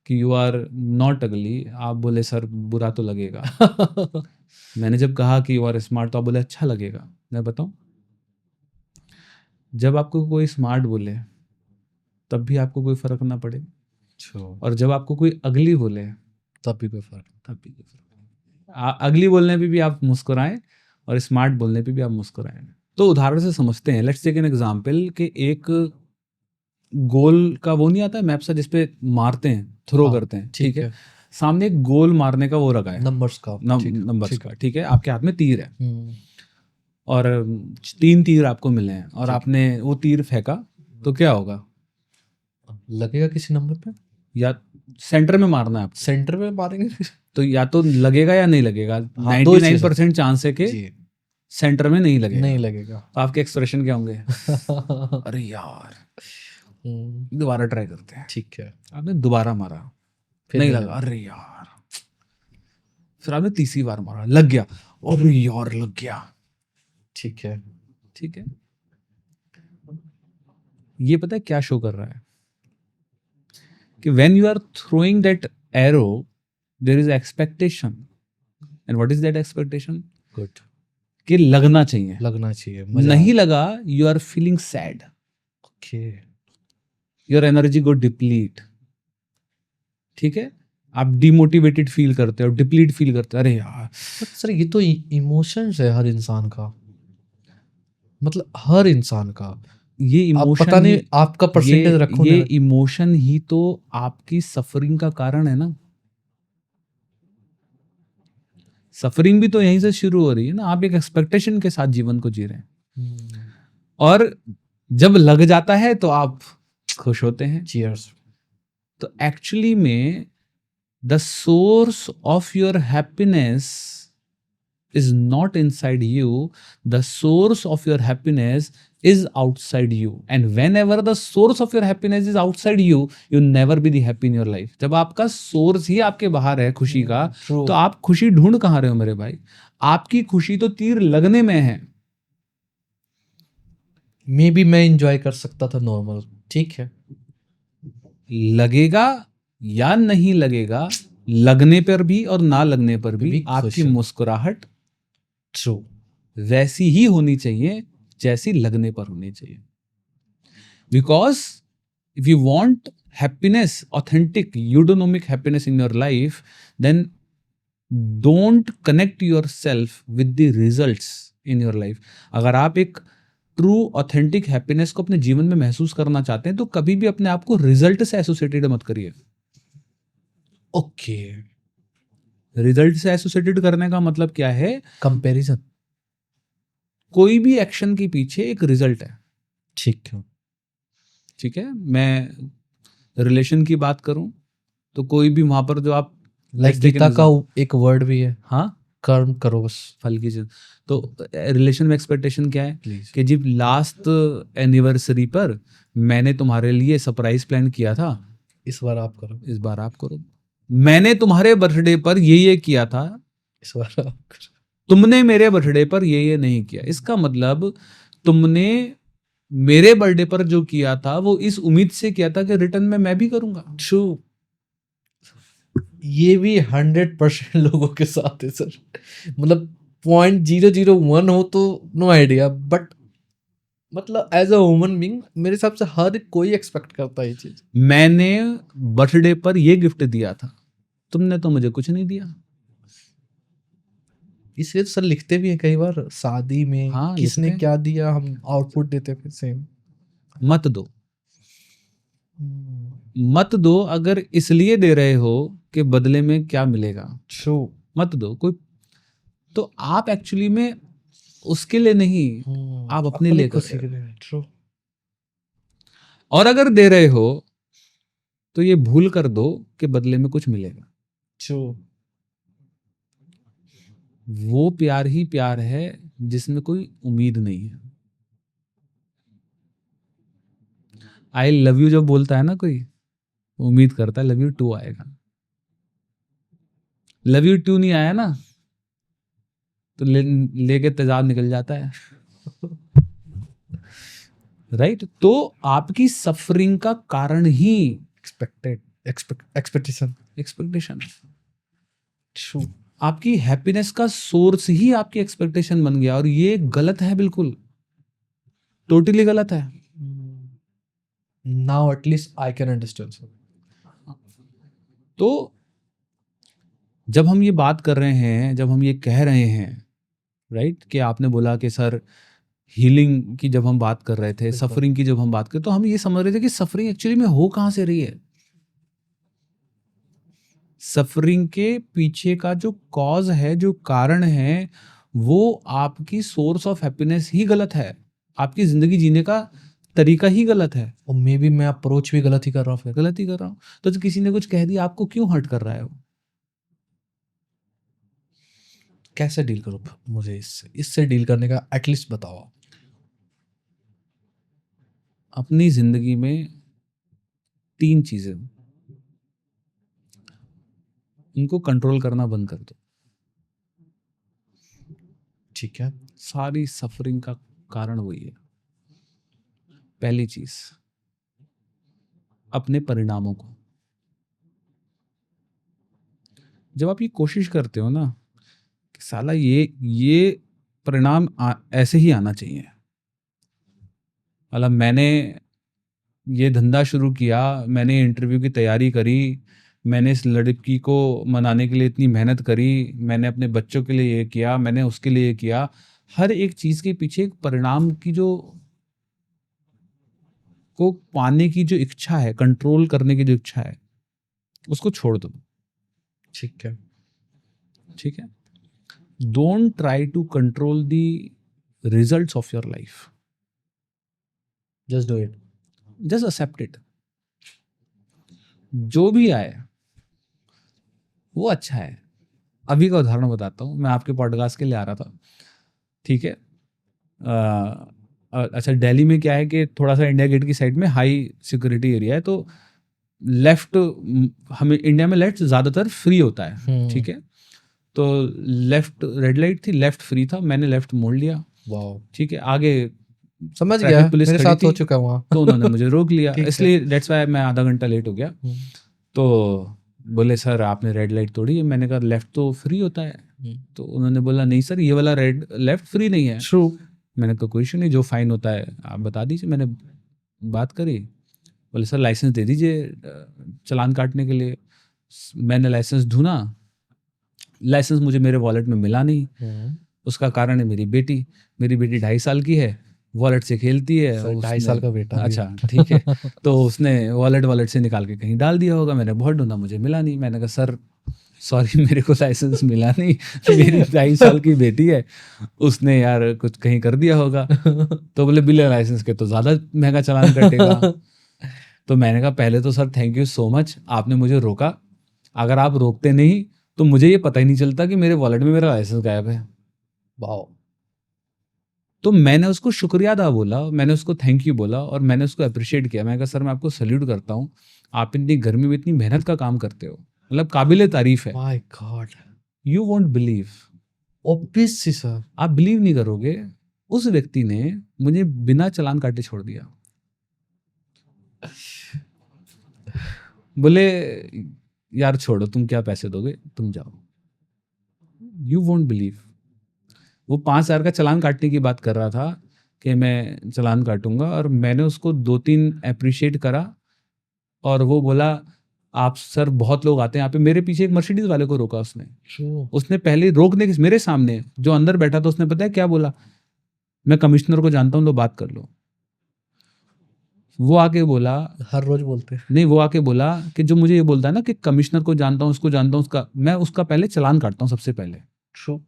कि यू आर नॉट अगली, आप बोले सर बुरा तो लगेगा। मैंने जब कहा कि यू आर स्मार्ट, तो आप बोले अच्छा लगेगा। मैं बताऊं, जब आपको कोई स्मार्ट बोले तब भी आपको कोई फर्क ना पड़े, और जब आपको कोई अगली बोले तब भी कोई फर्क अगली बोलने पे भी आप मुस्कुराएं और स्मार्ट बोलने पे भी आप मुस्कुराएं। तो उदाहरण से समझते हैं, लेट्स टेक एन एग्जांपल कि एक गोल का वो नहीं आता मैप सा जिसपे मारते हैं, थ्रो करते हैं। ठीक है, सामने एक गोल मारने का वो रखा है, नंबर्स का। ठीक है, आपके हाथ में तीर है और 3 तीर आपको मिले हैं और आपने वो तीर फेंका, तो क्या होगा? लगेगा किसी नंबर पे, या सेंटर में मारना है आपको। सेंटर में मारेंगे तो या तो लगेगा या नहीं लगेगा। 99% चांस है कि सेंटर में नहीं लगेगा। तो आपके एक्सप्रेशन क्या होंगे? अरे यार, दोबारा ट्राई करते हैं। ठीक है, आपने दोबारा मारा, नहीं लगा, अरे यार। फिर आपने तीसरी बार मारा, लग गया, अरे यार लग गया। ठीक है, ये पता है क्या शो कर रहा है? कि when you are throwing that arrow, there is expectation, and what is that expectation? Good, कि लगना चाहिए, लगना चाहिए, मजा नहीं लगा, you are feeling sad, okay, your energy go deplete. ठीक है, आप डिमोटिवेटेड फील करते हो, डिप्लीट फील करते हो, अरे यार। बट सर ये तो इमोशंस है हर इंसान का, मतलब हर इंसान का, ये आप इमोशन पता नहीं आपका परसेंटेज रखो ये ना। इमोशन ही तो आपकी सफरिंग का कारण है ना। सफरिंग भी तो यहीं से शुरू हो रही है ना, आप एक एक्सपेक्टेशन के साथ जीवन को जी रहे हैं, हम्म, और जब लग जाता है तो आप खुश होते हैं। चीयर्स। तो एक्चुअली में the source of your happiness is not inside you, the source of your happiness is outside you, and whenever the source of your happiness is outside you, you never be the happy in your life. जब आपका source ही आपके बाहर है खुशी का, True. तो आप खुशी ढूंढ कहाँ रहे हो मेरे भाई? आपकी खुशी तो तीर लगने में है। मे बी मैं इंजॉय कर सकता था नॉर्मल, ठीक है, लगेगा या नहीं लगेगा, लगने पर भी और ना लगने पर भी भी खुश आपकी है। मुस्कुराहट ट्रू, वैसी ही होनी चाहिए जैसी लगने पर होनी चाहिए। Because if you want happiness, authentic eudaimonic happiness in your life, then don't connect yourself with the results in your life. अगर आप एक ट्रू ऑथेंटिक हैप्पीनेस को अपने जीवन में महसूस करना चाहते हैं, तो कभी भी अपने आप को रिजल्ट से एसोसिएटेड मत करिए। ओके, रिजल्ट से एसोसिएटेड करने का मतलब क्या है? कंपैरिजन, कोई भी एक्शन के पीछे एक रिजल्ट है। ठीक है, ठीक है, मैं रिलेशन की बात करूं तो कोई भी वहां पर जो आप लाइक रिश्ते के गीता का नजर- एक वर्ड भी है, हाँ, कर्म करो बस, फल की चीज। तो रिलेशन में एक्सपेक्टेशन क्या है? प्लीज। कि जब लास्ट एनिवर्सरी पर मैंने तुम्हारे लिए सरप्राइज प्लान किया था, इस बार आप करो, इस बार आप करो। मैंने तुम्हारे बर्थडे पर ये किया था, इस बार आप करो। तुमने मेरे बर्थडे पर ये नहीं किया। इसका मतलब तुमने मेरे बर्थडे पर जो किया था वो इस उम्मीद से किया था कि रिटर्न में मैं भी करूंगा। ट्रू, ये भी 100% लोगों के साथ है सर, मतलब 0.001 हो तो नो आइडिया, बट मतलब एज अ ह्यूमन बीइंग मेरे हिसाब से हर कोई एक्सपेक्ट करता है ये चीज। मैंने बर्थडे पर ये गिफ्ट दिया था, तुमने तो मुझे कुछ नहीं दिया। इसलिए तो सर लिखते भी हैं कई बार शादी में, हाँ, किसने लिखते हैं। क्या दिया हम आउटपुट देते फिर सेम। मत दो, मत दो। अगर इसलिए दे रहे हो कि बदले में क्या मिलेगा, ट्रू, मत दो। कोई तो आप एक्चुअली में उसके लिए नहीं, आप अपने लिए कर खुशी रहे के हो। लिए, ट्रू, और अगर दे रहे हो तो ये भूल कर दो कि बदले में कुछ मिलेगा। ट्रू, वो प्यार ही प्यार है जिसमें कोई उम्मीद नहीं है। आई लव यू जब बोलता है ना कोई, उम्मीद करता है लव यू टू आएगा। लव यू टू नहीं आया ना तो लेके तेजाब निकल जाता है। राइट? तो आपकी सफरिंग का कारण ही एक्सपेक्टेशन, एक्सपेक्टेशन, ट्रू, आपकी हैप्पीनेस का सोर्स ही आपकी एक्सपेक्टेशन बन गया, और ये गलत है, बिल्कुल टोटली गलत है। Now at least I can understand sir. तो जब हम ये बात कर रहे हैं, जब हम ये कह रहे हैं, राइट, कि आपने बोला कि सर हीलिंग की जब हम बात कर रहे थे, बिल्कुल। सफरिंग की जब हम बात कर, तो हम ये समझ रहे थे कि सफरिंग एक्चुअली में हो कहाँ से रही है। सफरिंग के पीछे का जो कॉज है, जो कारण है, वो आपकी सोर्स ऑफ हैप्पीनेस ही गलत है, आपकी जिंदगी जीने का तरीका ही गलत है। और मे बी मैं अप्रोच भी गलत ही कर रहा हूँ फिर। गलत ही कर रहा हूँ। तो जो किसी ने कुछ कह दिया, आपको क्यों हर्ट कर रहा है वो? कैसे डील करूँ मुझे इससे डील करने का एटलीस्ट बताओ आप। अपनी जिंदगी में 3 चीजें, इनको कंट्रोल करना बंद कर दो। ठीक है, सारी सफरिंग का कारण वही है। पहली चीज, अपने परिणामों को। जब आप ये कोशिश करते हो ना कि साला ये परिणाम ऐसे ही आना चाहिए, मतलब मैंने ये धंधा शुरू किया, मैंने इंटरव्यू की तैयारी करी, मैंने इस लड़की को मनाने के लिए इतनी मेहनत करी, मैंने अपने बच्चों के लिए ये किया, मैंने उसके लिए ये किया, हर एक चीज़ के पीछे एक परिणाम की जो को पाने की जो इच्छा है, कंट्रोल करने की जो इच्छा है, उसको छोड़ दो। ठीक है। ठीक है, don't try to control the results of your life, just do it. Just accept it. जो भी आए वो अच्छा है। अभी का उदाहरण बताता हूँ, मैं आपके पॉडकास्ट के लिए आ रहा था, ठीक है। अच्छा, दिल्ली में क्या है कि थोड़ा सा इंडिया गेट की साइड में हाई सिक्योरिटी एरिया है, तो लेफ्ट, हमें इंडिया में लेफ्ट ज़्यादातर फ्री होता है, ठीक है। तो लेफ्ट रेड लाइट थी, लेफ्ट फ्री था, मैंने लेफ्ट मोड़ लिया, वाओ, ठीक है। आगे समझ ट्रैफिक गया, पुलिस मेरे खड़ी साथ हो थी, चुका है वहाँ। तो उन्होंने मुझे रोक लिया, ठीक है। इसलिए दैट्स वाई मैं आधा घंटा लेट हो गया। तो बोले सर आपने रेड लाइट तोड़ी है, मैंने कहा लेफ्ट तो फ्री होता है, तो उन्होंने बोला नहीं सर ये वाला रेड लेफ्ट फ्री नहीं है। ट्रू। मैंने कहा कोई इशू नहीं, जो फाइन होता है आप बता दीजिए। मैंने बात करी, बोले सर लाइसेंस दे दीजिए चालान काटने के लिए। मैंने लाइसेंस ढूंढा, लाइसेंस मुझे मेरे वॉलेट में मिला नहीं। उसका कारण है मेरी बेटी 2.5 साल की है, वॉलेट से खेलती है। सर, 2.5 उसने- साल का बेटा भी अच्छा है। ठीक है, तो उसने वॉलेट से निकाल के कहीं डाल दिया होगा, मैंने बहुत ढूंढा मुझे मिला नहीं। मैंने कहा सर सॉरी मेरे को लाइसेंस मिला नहीं, मेरी 2.5 साल की बेटी है, उसने यार कुछ कहीं कर दिया होगा। तो बोले बिना लाइसेंस के तो ज़्यादा महंगा चालान कटेगा। तो मैंने कहा पहले तो sir thank you so much, आपने मुझे रोका, अगर आप रोकते नहीं तो मुझे ये पता ही नहीं चलता कि मेरे वॉलेट में मेरा लाइसेंस गायब है। वाओ। तो मैंने उसको शुक्रिया अदा बोला, मैंने उसको थैंक यू बोला और मैंने उसको अप्रिशिएट किया। मैंने कहा सर मैं आपको सल्यूट करता हूँ, आप इतनी गर्मी में इतनी मेहनत का काम करते हो, मतलब काबिले तारीफ है। My God. You won't believe, obviously sir. आप बिलीव नहीं करोगे, उस व्यक्ति ने मुझे बिना चालान काटे छोड़ दिया। बोले यार छोड़ो, तुम क्या पैसे दोगे, तुम जाओ। यू वोंट बिलीव, वो 5,000 का चालान काटने की बात कर रहा था कि मैं चालान काटूंगा, और मैंने उसको 2-3 अप्रिशिएट करा और वो बोला आप सर बहुत लोग आते हैं यहाँ पे। मेरे पीछे एक मर्सिडीज वाले को रोका उसने, उसने पहले रोकने के मेरे सामने जो अंदर बैठा था उसने पता है क्या बोला, मैं कमिश्नर को जानता हूँ, लो बात कर लो। वो आके बोला, हर रोज बोलते हैं। नहीं वो आके बोला कि जो मुझे ये बोलता है ना कि कमिश्नर को जानता हूँ, उसको जानता हूँ, उसका मैं उसका पहले चालान काटता हूँ सबसे पहले। ट्रू।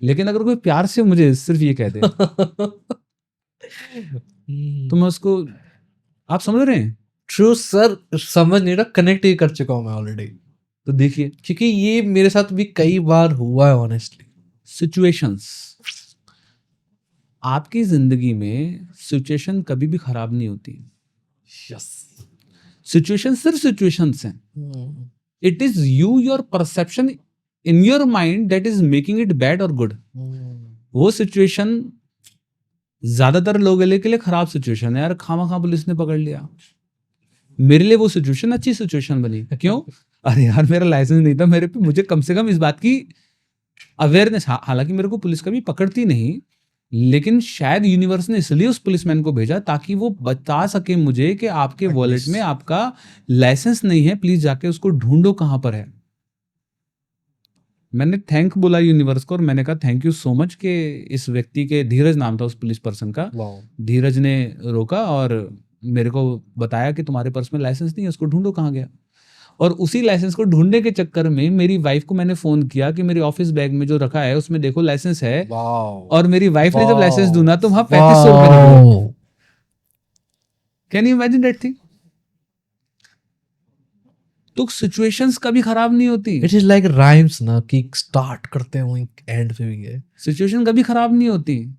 लेकिन अगर कोई प्यार से मुझे सिर्फ ये कह दे तो मैं उसको, आप समझ रहे हैं? ट्रू सर, समझ नहीं रहा, कनेक्ट ही कर चुका हूँ मैं ऑलरेडी। तो देखिए क्योंकि ये मेरे साथ भी कई बार हुआ है ऑनेस्टली। सिचुएशंस, आपकी जिंदगी में सिचुएशन कभी भी खराब नहीं होती। यस। सिचुएशन सिर्फ सिचुएशंस हैं, it is you your perception in your mind that is making it bad और गुड। वो सिचुएशन ज्यादातर लोगों के लिए खराब सिचुएशन है, यार खामा पुलिस ने पकड़ लिया, मेरे लिए वो सिचुएशन अच्छी सिचुएशन बनी। क्यों? अरे यार मेरा लाइसेंस नहीं था मेरे पे, मुझे कम से कम इस बात की अवेयरनेस, हालांकि मेरे को पुलिस कभी पकड़ती नहीं, लेकिन शायद यूनिवर्स ने इसलिए उस पुलिसमैन को भेजा ताकि वो बता सके मुझे कि आपके वॉलेट में आपका लाइसेंस नहीं है, प्लीज जाके उसको ढूंढो कहां पर है। मैंने थैंक बोला यूनिवर्स को और मैंने कहा थैंक यू सो मच कि इस व्यक्ति के, धीरज नाम था उस पुलिस पर्सन का, धीरज ने रोका और मेरे को बताया कि तुम्हारे पर्स में लाइसेंस नहीं है, उसको ढूंढो कहाँ गया। और उसी लाइसेंस को ढूंढने के चक्कर में मेरी वाइफ को मैंने फोन किया कि मेरी ऑफिस बैग में जो रखा है उसमें देखो लाइसेंस है, और मेरी वाइफ ने जब लाइसेंस ढूंढा तो वहां 3500 रुपए निकले। Can you imagine that thing? तो सिचुएशंस कभी खराब नहीं होती। इट इज लाइक राइम्स ना, कि स्टार्ट करते हैं वहीं एंड पे भी गए। सिचुएशन कभी खराब नहीं होती,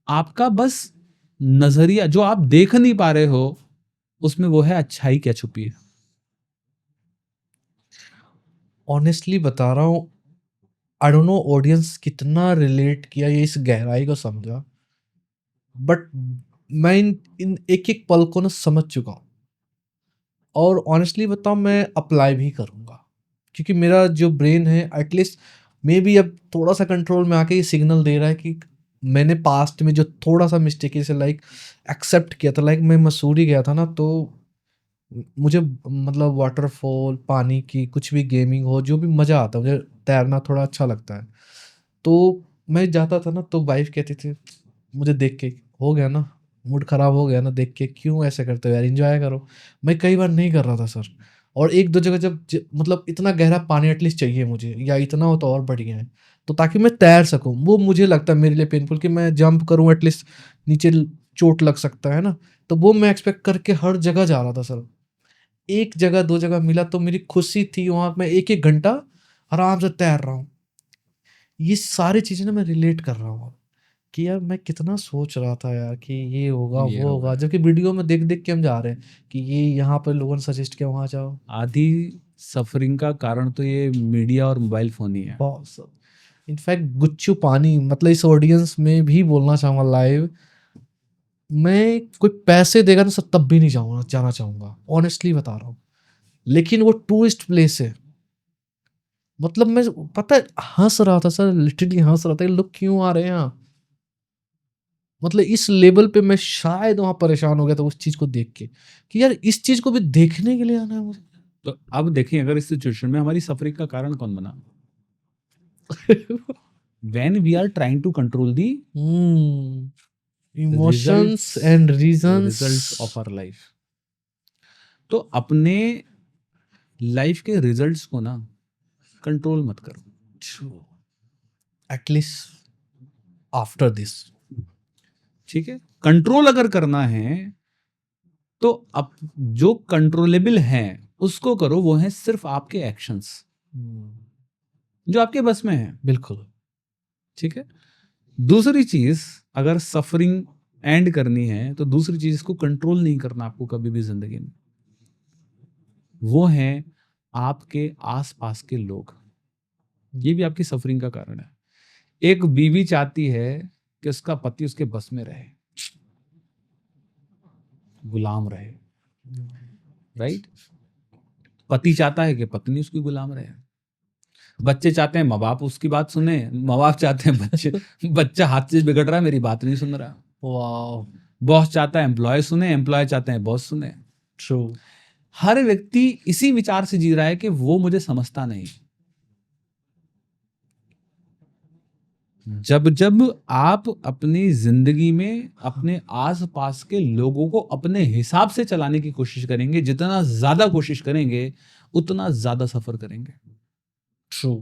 आपका बस नजरिया जो आप देख नहीं पा रहे हो उसमें वो है अच्छाई क्या छुपी है। ऑनेस्टली बता रहा हूँ, आई डोंट नो ऑडियंस कितना रिलेट किया या इस गहराई को समझा, बट मैं इन एक एक पल को ना समझ चुका हूँ, और ऑनेस्टली बताऊँ मैं अप्लाई भी करूँगा, क्योंकि मेरा जो ब्रेन है एटलीस्ट मे बी अब थोड़ा सा कंट्रोल में आके ये सिग्नल दे रहा है कि मैंने पास्ट में जो थोड़ा सा मिस्टेक से लाइक एक्सेप्ट किया था, लाइक मैं मसूरी गया था ना, तो मुझे मतलब वाटरफॉल, पानी की कुछ भी गेमिंग हो, जो भी मज़ा आता है, मुझे तैरना थोड़ा अच्छा लगता है। तो मैं जाता था ना, तो वाइफ कहती थी मुझे देख के, हो गया ना मूड ख़राब हो गया ना देख के, क्यों ऐसे करते हो यार, एंजॉय करो। मैं कई बार नहीं कर रहा था सर, और एक दो जगह जब मतलब इतना गहरा पानी एटलीस्ट चाहिए मुझे, या इतना हो तो और बढ़िया है, तो ताकि मैं तैर सकूं। वो मुझे लगता है मेरे लिए पेनफुल कि मैं जंप करूं एटलीस्ट नीचे चोट लग सकता है ना, तो वो मैं एक्सपेक्ट करके हर जगह जा रहा था सर। एक जगह दो जगह मिला तो मेरी खुशी थी, वहां मैं एक एक घंटा आराम से तैर रहा हूँ। ये सारी चीजें ना मैं रिलेट कर रहा हूँ कि यार मैं कितना सोच रहा था यार कि ये होगा ये वो होगा। होगा, जबकि वीडियो में देख देख के हम जा रहे हैं कि ये यहाँ पर लोगों ने सजेस्ट किया वहां जाओ। आधी सफरिंग का कारण तो ये मीडिया और मोबाइल फोन ही है। बहुत सब। इनफैक्ट गुच्चू पानी, मतलब इस ऑडियंस में भी बोलना चाहूंगा लाइव, मैं कोई पैसे देगा ना सर तब भी नहीं जाऊंगा, जाना चाहूंगा, ऑनेस्टली बता रहा हूँ। लेकिन वो टूरिस्ट प्लेस है, मतलब मैं पता है हंस रहा था सर, लिटरली हंस रहा था कि लोग क्यों आ रहे हैं यहाँ। मतलब इस लेवल पे मैं शायद वहां परेशान हो गया था उस चीज को देख के कि यार इस चीज को भी देखने के लिए आना है मुझे। तो अब देखिए, अगर इस सिचुएशन में हमारी सफरिंग का कारण कौन बना? When we are trying to control the emotions and reasons. Results of our life. तो अपने लाइफ के रिजल्ट्स को ना कंट्रोल मत करो, एटलीस्ट आफ्टर दिस। ठीक है? कंट्रोल अगर करना है तो अब जो कंट्रोलेबल है उसको करो, वो है सिर्फ आपके एक्शंस जो आपके बस में है। बिल्कुल। ठीक है? दूसरी चीज, अगर सफरिंग एंड करनी है तो दूसरी चीज को कंट्रोल नहीं करना आपको कभी भी जिंदगी में, वो है आपके आसपास के लोग। ये भी आपकी सफरिंग का कारण है। एक बीवी चाहती है कि उसका पति उसके बस में रहे, गुलाम रहे, राइट? पति चाहता है कि पत्नी उसकी गुलाम रहे। बच्चे चाहते हैं माँ बाप उसकी बात सुने, माँ बाप चाहते हैं बच्चा हाथ से बिगड़ रहा है, मेरी बात नहीं सुन रहा। वाह। बॉस चाहता है एम्प्लॉय सुने, एम्प्लॉय चाहते हैं बॉस सुने। ट्रू। हर व्यक्ति इसी विचार से जी रहा है कि वो मुझे समझता नहीं। जब जब आप अपनी जिंदगी में अपने आसपास के लोगों को अपने हिसाब से चलाने की कोशिश करेंगे, जितना ज्यादा कोशिश करेंगे उतना ज्यादा सफर करेंगे। ट्रू।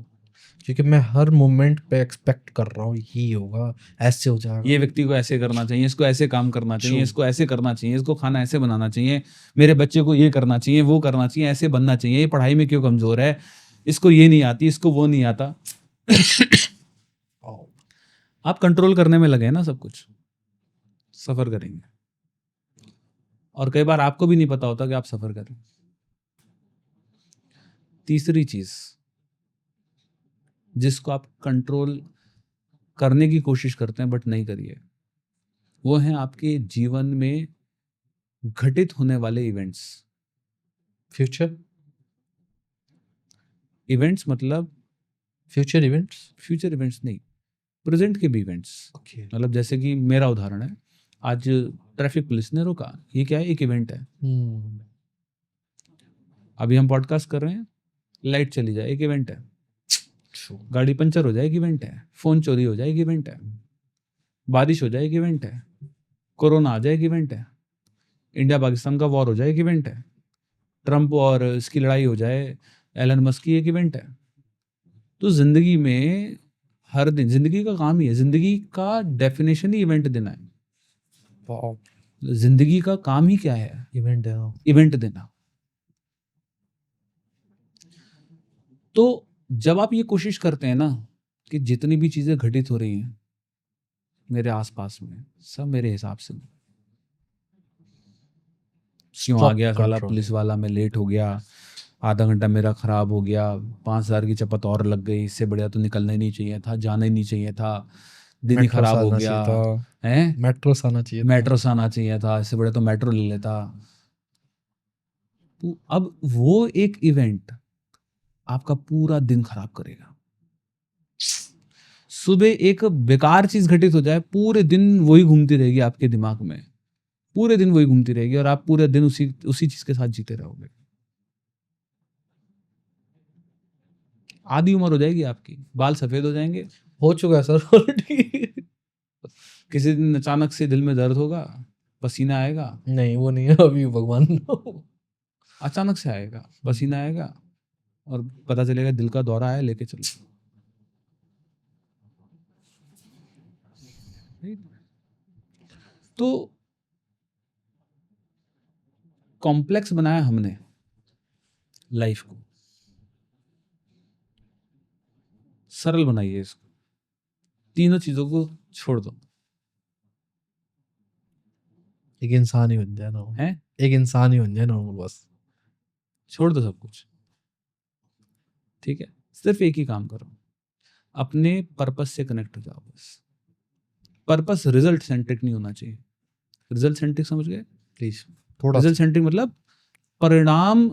क्योंकि मैं हर मोमेंट पे एक्सपेक्ट कर रहा हूँ ये होगा, ऐसे हो जाएगा, ये व्यक्ति को ऐसे करना चाहिए, इसको ऐसे काम करना चाहिए, True. इसको ऐसे करना चाहिए, इसको खाना ऐसे बनाना चाहिए, मेरे बच्चे को ये करना चाहिए, वो करना चाहिए, ऐसे बनना चाहिए, ये पढ़ाई में क्यों कमजोर है, इसको ये नहीं आती, इसको वो नहीं आता। आप कंट्रोल करने में लगे हैं ना, सब कुछ सफर करेंगे। और कई बार आपको भी नहीं पता होता कि आप सफर कर रहे हैं। तीसरी चीज जिसको आप कंट्रोल करने की कोशिश करते हैं बट नहीं करिए, वो है आपके जीवन में घटित होने वाले इवेंट्स। फ्यूचर इवेंट्स मतलब फ्यूचर इवेंट्स। फ्यूचर इवेंट्स नहीं, प्रेजेंट के भी इवेंट्स। ओके। मतलब जैसे कि मेरा उदाहरण है, आज ट्रैफिक पुलिस ने रोका, ये क्या है? एक इवेंट है। अभी हम पॉडकास्ट कर रहे हैं, लाइट चली जाए, एक इवेंट है। गाड़ी पंचर हो जाए, एक इवेंट है। फोन चोरी हो जाए, एक इवेंट है। बारिश हो जाए, एक इवेंट है। कोरोना आ जाए, एक इवेंट है। इंडिया पाकिस्तान का वॉर हो जाए, एक इवेंट है। ट्रंप और इसकी लड़ाई हो जाए, एलन मस्क की, एक इवेंट है। तो जिंदगी में हर दिन, जिंदगी का काम ही है, जिंदगी का डेफिनेशन ही इवेंट देना है। जिंदगी का काम ही क्या है? इवेंट देना। इवेंट देना। तो जब आप ये कोशिश करते हैं ना कि जितनी भी चीजें घटित हो रही हैं मेरे आसपास में, सब मेरे हिसाब से, क्यों आ गया साला पुलिस वाला, मैं लेट हो गया, आधा घंटा मेरा खराब हो गया, 5,000 की चपत और लग गई, इससे बढ़िया तो निकलना ही नहीं चाहिए था, जाना ही नहीं चाहिए था, दिन ही खराब हो गया है, मेट्रो से आना चाहिए था, इससे बढ़िया तो मेट्रो ले लेता। तो अब वो एक इवेंट आपका पूरा दिन खराब करेगा। सुबह एक बेकार चीज घटित हो जाए, पूरे दिन वही घूमती रहेगी आपके दिमाग में, पूरे दिन वही घूमती रहेगी और आप पूरे दिन उसी उसी चीज के साथ जीते रहोगे। आधी उम्र हो जाएगी आपकी, बाल सफेद हो जाएंगे, हो चुका है सर ऑलरेडी। किसी दिन अचानक से दिल में दर्द होगा, पसीना आएगा, नहीं वो नहीं है अभी भगवान। अचानक से आएगा, पसीना आएगा और पता चलेगा दिल का दौरा है, लेके चलो। तो कॉम्प्लेक्स बनाया हमने लाइफ को, सरल बनाइए इसको, तीनों चीजों को छोड़ दो। एक इंसान ही बन जाए ना, हैं, एक इंसान ही बन जाए नॉर्मल, बस छोड़ दो सब कुछ, ठीक है। सिर्फ एक ही काम करो, अपने पर्पस से कनेक्ट हो जाओ बस। पर्पस रिजल्ट सेंट्रिक नहीं होना चाहिए। रिजल्ट सेंट्रिक समझ गए? प्लीज थोड़ा रिजल्ट सेंट्रिक मतलब परिणाम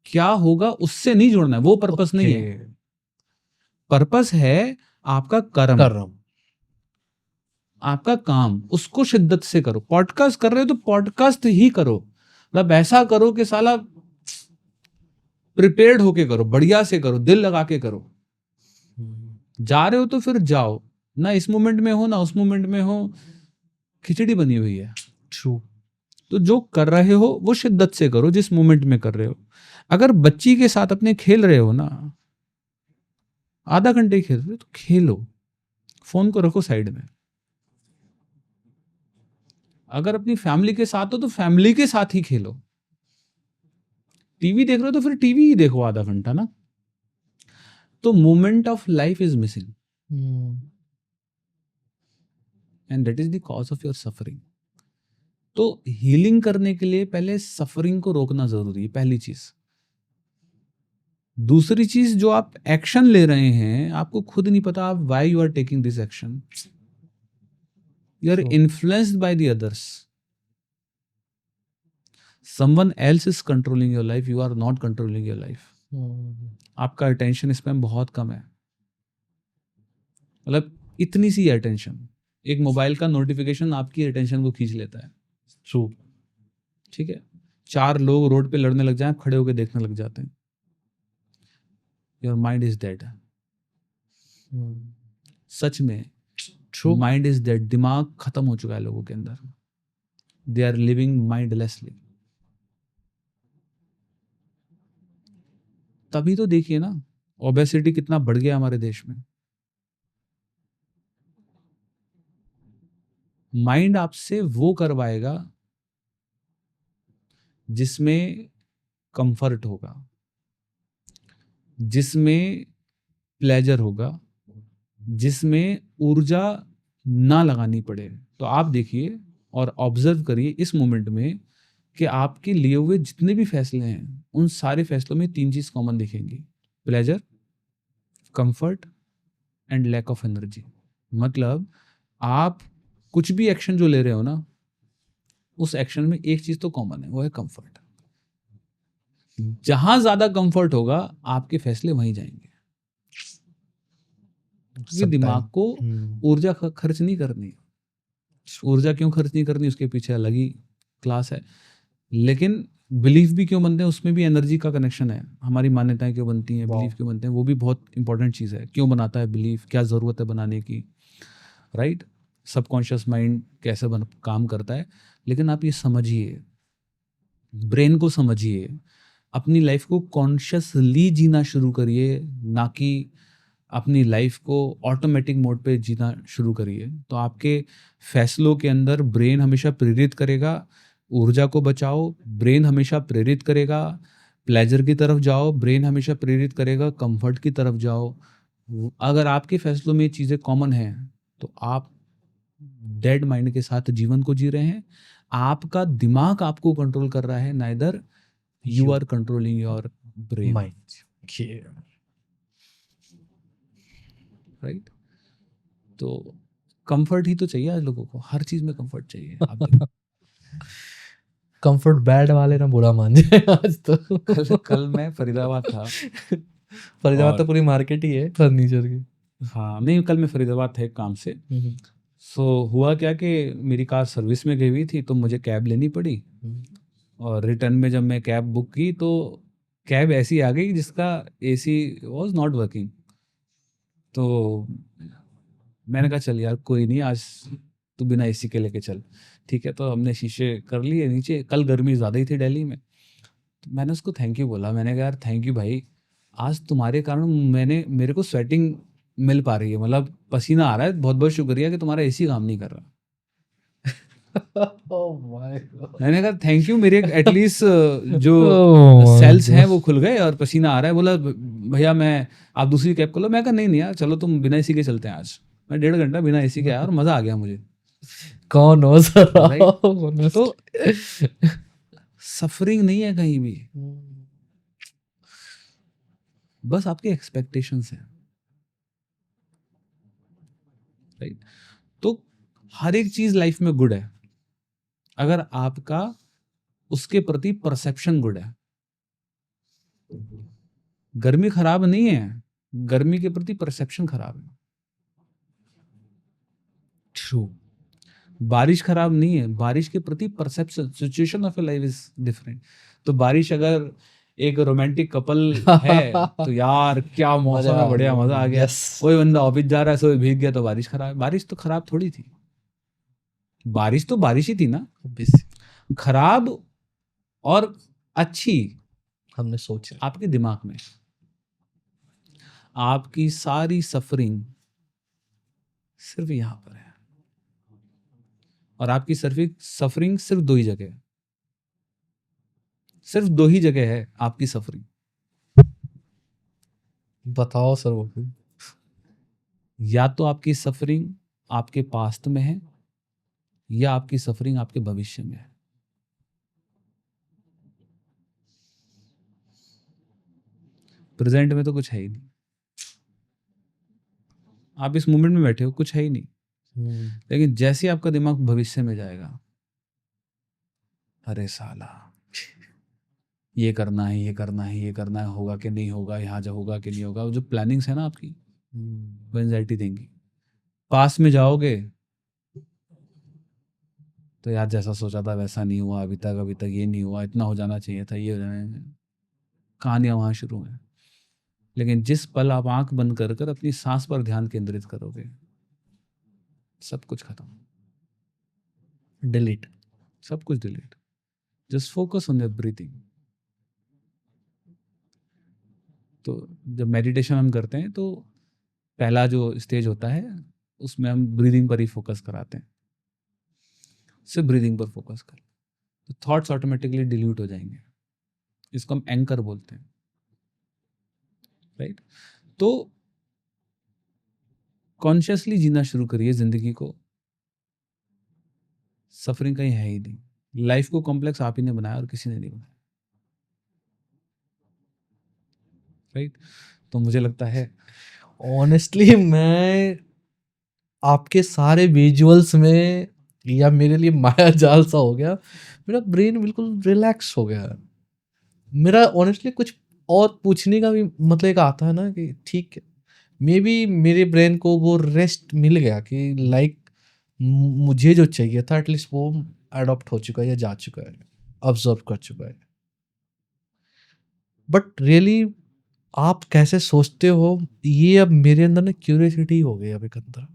क्या होगा उससे नहीं जुड़ना है, वो पर्पस नहीं है। पर्पस है आपका कर्म, कर रहा हूँ। आपका काम, उसको शिद्दत से करो। पॉडकास्ट कर रहे हो तो पॉडकास्ट ही करो, मतलब ऐसा करो कि साला प्रिपेयर्ड होके करो, बढ़िया से करो, दिल लगा के करो। जा रहे हो तो फिर जाओ, ना इस मोमेंट में हो ना उस मोमेंट में हो, खिचड़ी बनी हुई है। ट्रू। तो जो कर रहे हो वो शिद्दत से करो, जिस मोमेंट में कर रहे हो। अगर बच्ची के साथ अपने खेल रहे हो ना, आधा घंटे खेल रहे हो तो खेलो, फोन को रखो साइड में। अगर अपनी फैमिली के साथ हो तो फैमिली के साथ ही खेलो। टीवी देख रहे हो तो फिर टीवी ही देखो आधा घंटा ना। तो moment of life is missing and that is the cause of your suffering. तो हीलिंग करने के लिए पहले सफरिंग को रोकना जरूरी है, पहली चीज। दूसरी चीज, जो आप एक्शन ले रहे हैं आपको खुद नहीं पता आप why you are taking this action, you are influenced by the others. Someone else is controlling your life, you are not controlling your life. आपका अटेंशन स्पैन बहुत कम है, मतलब इतनी सी अटेंशन, एक मोबाइल का नोटिफिकेशन आपकी अटेंशन को खींच लेता है। ट्रू। ठीक है, 4 लोग रोड पे लड़ने लग जाएं, आप खड़े होकर देखने लग जाते हैं। Your mind is dead. सच में ट्रू। माइंड इज डेड, दिमाग खत्म हो चुका है लोगों के अंदर, दे आर लिविंग माइंडलेसली। तभी तो देखिए ना, ओबेसिटी कितना बढ़ गया हमारे देश में। माइंड आपसे वो करवाएगा जिसमें कंफर्ट होगा, जिसमें प्लेजर होगा, जिसमें ऊर्जा ना लगानी पड़े। तो आप देखिए और ऑब्जर्व करिए इस मोमेंट में कि आपके लिए हुए जितने भी फैसले हैं उन सारे फैसलों में 3 चीज कॉमन दिखेंगी: pleasure, comfort and lack of energy. मतलब आप कुछ भी एक्शन जो ले रहे हो ना, उस एक्शन में एक चीज तो कॉमन है, वो है कंफर्ट। जहां ज्यादा कंफर्ट होगा आपके फैसले वहीं जाएंगे, क्योंकि दिमाग को ऊर्जा खर्च नहीं करनी। ऊर्जा क्यों खर्च नहीं करनी, उसके पीछे अलग ही क्लास है। लेकिन बिलीफ भी क्यों बनते हैं, उसमें भी एनर्जी का कनेक्शन है। हमारी मान्यताएं क्यों बनती हैं, बिलीफ क्यों बनते हैं, वो भी बहुत इंपॉर्टेंट चीज़ है। क्यों बनाता है बिलीफ, क्या ज़रूरत है बनाने की, राइट? सबकॉन्शियस माइंड कैसे काम करता है। लेकिन आप ये समझिए, ब्रेन को समझिए, अपनी लाइफ को कॉन्शियसली जीना शुरू करिए, ना कि अपनी लाइफ को ऑटोमेटिक मोड पे जीना शुरू करिए। तो आपके फैसलों के अंदर ब्रेन हमेशा प्रेरित करेगा, ऊर्जा को बचाओ, ब्रेन हमेशा प्रेरित करेगा, प्लेजर की तरफ जाओ, ब्रेन हमेशा प्रेरित करेगा, कंफर्ट की तरफ जाओ। अगर आपके फैसलों में चीज़ें कॉमन हैं तो आप डेड माइंड के साथ जीवन को जी रहे हैं। आपका दिमाग आपको कंट्रोल कर रहा है, neither you are controlling your brain, mind. Right? तो कंफर्ट ही तो चाहिए आज लोगों को, हर चीज में कंफर्ट चाहिए। आप देखो कंफर्ट बेड वाले ना बुरा मान जाए आज तो। कल मैं फरीदाबाद था फरीदाबाद तो और पूरी मार्केट ही है फर्नीचर की। हाँ नहीं, कल मैं फरीदाबाद था एक काम से। सो हुआ क्या कि मेरी कार सर्विस में गई हुई थी तो मुझे कैब लेनी पड़ी, और रिटर्न में जब मैं कैब बुक की तो कैब ऐसी आ गई जिसका एसी वाज नॉट वर्किंग। तो मैंने कहा चल यार कोई नहीं, आज तू बिना एसी के लेके चल। ठीक है, तो हमने शीशे कर लिए नीचे। कल गर्मी ज़्यादा ही थी दिल्ली में, तो मैंने उसको थैंक यू बोला। मैंने कहा यार थैंक यू भाई, आज तुम्हारे कारण मेरे को स्वेटिंग मिल पा रही है, मतलब पसीना आ रहा है, बहुत बहुत शुक्रिया कि तुम्हारा एसी काम नहीं कर रहा। Oh my God. मैंने कहा थैंक यू, मेरे एटलीस्ट जो ओह माय सेल्स हैं गॉड। वो खुल गए और पसीना आ रहा है। बोला भैया मैं आप दूसरी कैब कर लो। मैं कहा नहीं नहीं यार चलो तुम बिना एसी के चलते हैं आज। मैं 1.5 घंटा बिना एसी के आया और मज़ा आ गया मुझे। कौन हो सर राइट, आप? तो honest। सफरिंग नहीं है कहीं भी, बस आपके एक्सपेक्टेशंस हैं। राइट, तो हर एक चीज लाइफ में गुड है अगर आपका उसके प्रति परसेप्शन गुड है। गर्मी खराब नहीं है, गर्मी के प्रति परसेप्शन खराब है। ट्रू। बारिश खराब नहीं है, बारिश के प्रति perception, situation of A life is different. तो बारिश अगर एक रोमांटिक कपल है तो यार क्या मौसम है, बढ़िया मजा आ गया। यस। कोई बंदा ऑफिस जा रहा है सो भीग गया तो बारिश खराब है। बारिश तो खराब थोड़ी थी, बारिश तो बारिश ही थी ना। खराब और अच्छी हमने सोचा आपके दिमाग में। आपकी सारी सफरिंग सिर्फ यहां पर है, और आपकी सफरिंग सिर्फ 2 ही जगह है, सिर्फ 2 ही जगह है आपकी सफरिंग। बताओ सर वो भी। या तो आपकी सफरिंग आपके पास्ट में है, या आपकी सफरिंग आपके भविष्य में है। प्रेजेंट में तो कुछ है ही नहीं। आप इस मोमेंट में बैठे हो, कुछ है ही नहीं। लेकिन जैसे ही आपका दिमाग भविष्य में जाएगा, अरे साला ये करना है, ये करना है, ये करना है, होगा कि नहीं होगा, यहाँ जा होगा कि नहीं होगा, वो जो प्लानिंग्स है ना आपकी, वो एंजाइटी देंगी। पास में जाओगे तो यार जैसा सोचा था वैसा नहीं हुआ, अभी तक ये नहीं हुआ, इतना हो जाना चाहिए था, ये हो जाना। कहानियां वहां शुरू हैं। लेकिन जिस पल आप आंख बंद कर कर अपनी सांस पर ध्यान केंद्रित करोगे, सब कुछ खत्म, डिलीट। सब कुछ delete. Just focus on your breathing. तो जब मेडिटेशन हम करते हैं तो पहला जो स्टेज होता है उसमें हम ब्रीदिंग पर ही फोकस कराते हैं। सिर्फ ब्रीदिंग पर फोकस कर, तो थॉट्स ऑटोमेटिकली डिल्यूट हो जाएंगे। इसको हम एंकर बोलते हैं। राइट, तो कॉन्शियसली जीना शुरू करिए जिंदगी को। सफरिंग कहीं है ही नहीं। लाइफ को कॉम्प्लेक्स आप ही ने बनाया और किसी ने नहीं बनाया। राइट, तो मुझे लगता है ऑनेस्टली मैं आपके सारे विजुअल्स में या मेरे लिए माया जाल सा हो गया। मेरा ब्रेन बिल्कुल रिलैक्स हो गया। मेरा ऑनेस्टली कुछ और पूछने का भी मतलब एक आता है ना कि ठीक है, मे बी मेरे ब्रेन को वो रेस्ट मिल गया कि लाइक मुझे जो चाहिए था एटलीस्ट वो अडॉप्ट हो चुका है या जा चुका है, ऑब्जर्व कर चुका है। बट रियली आप कैसे सोचते हो, ये अब मेरे अंदर ना क्यूरियोसिटी हो गई अब एक अंदर।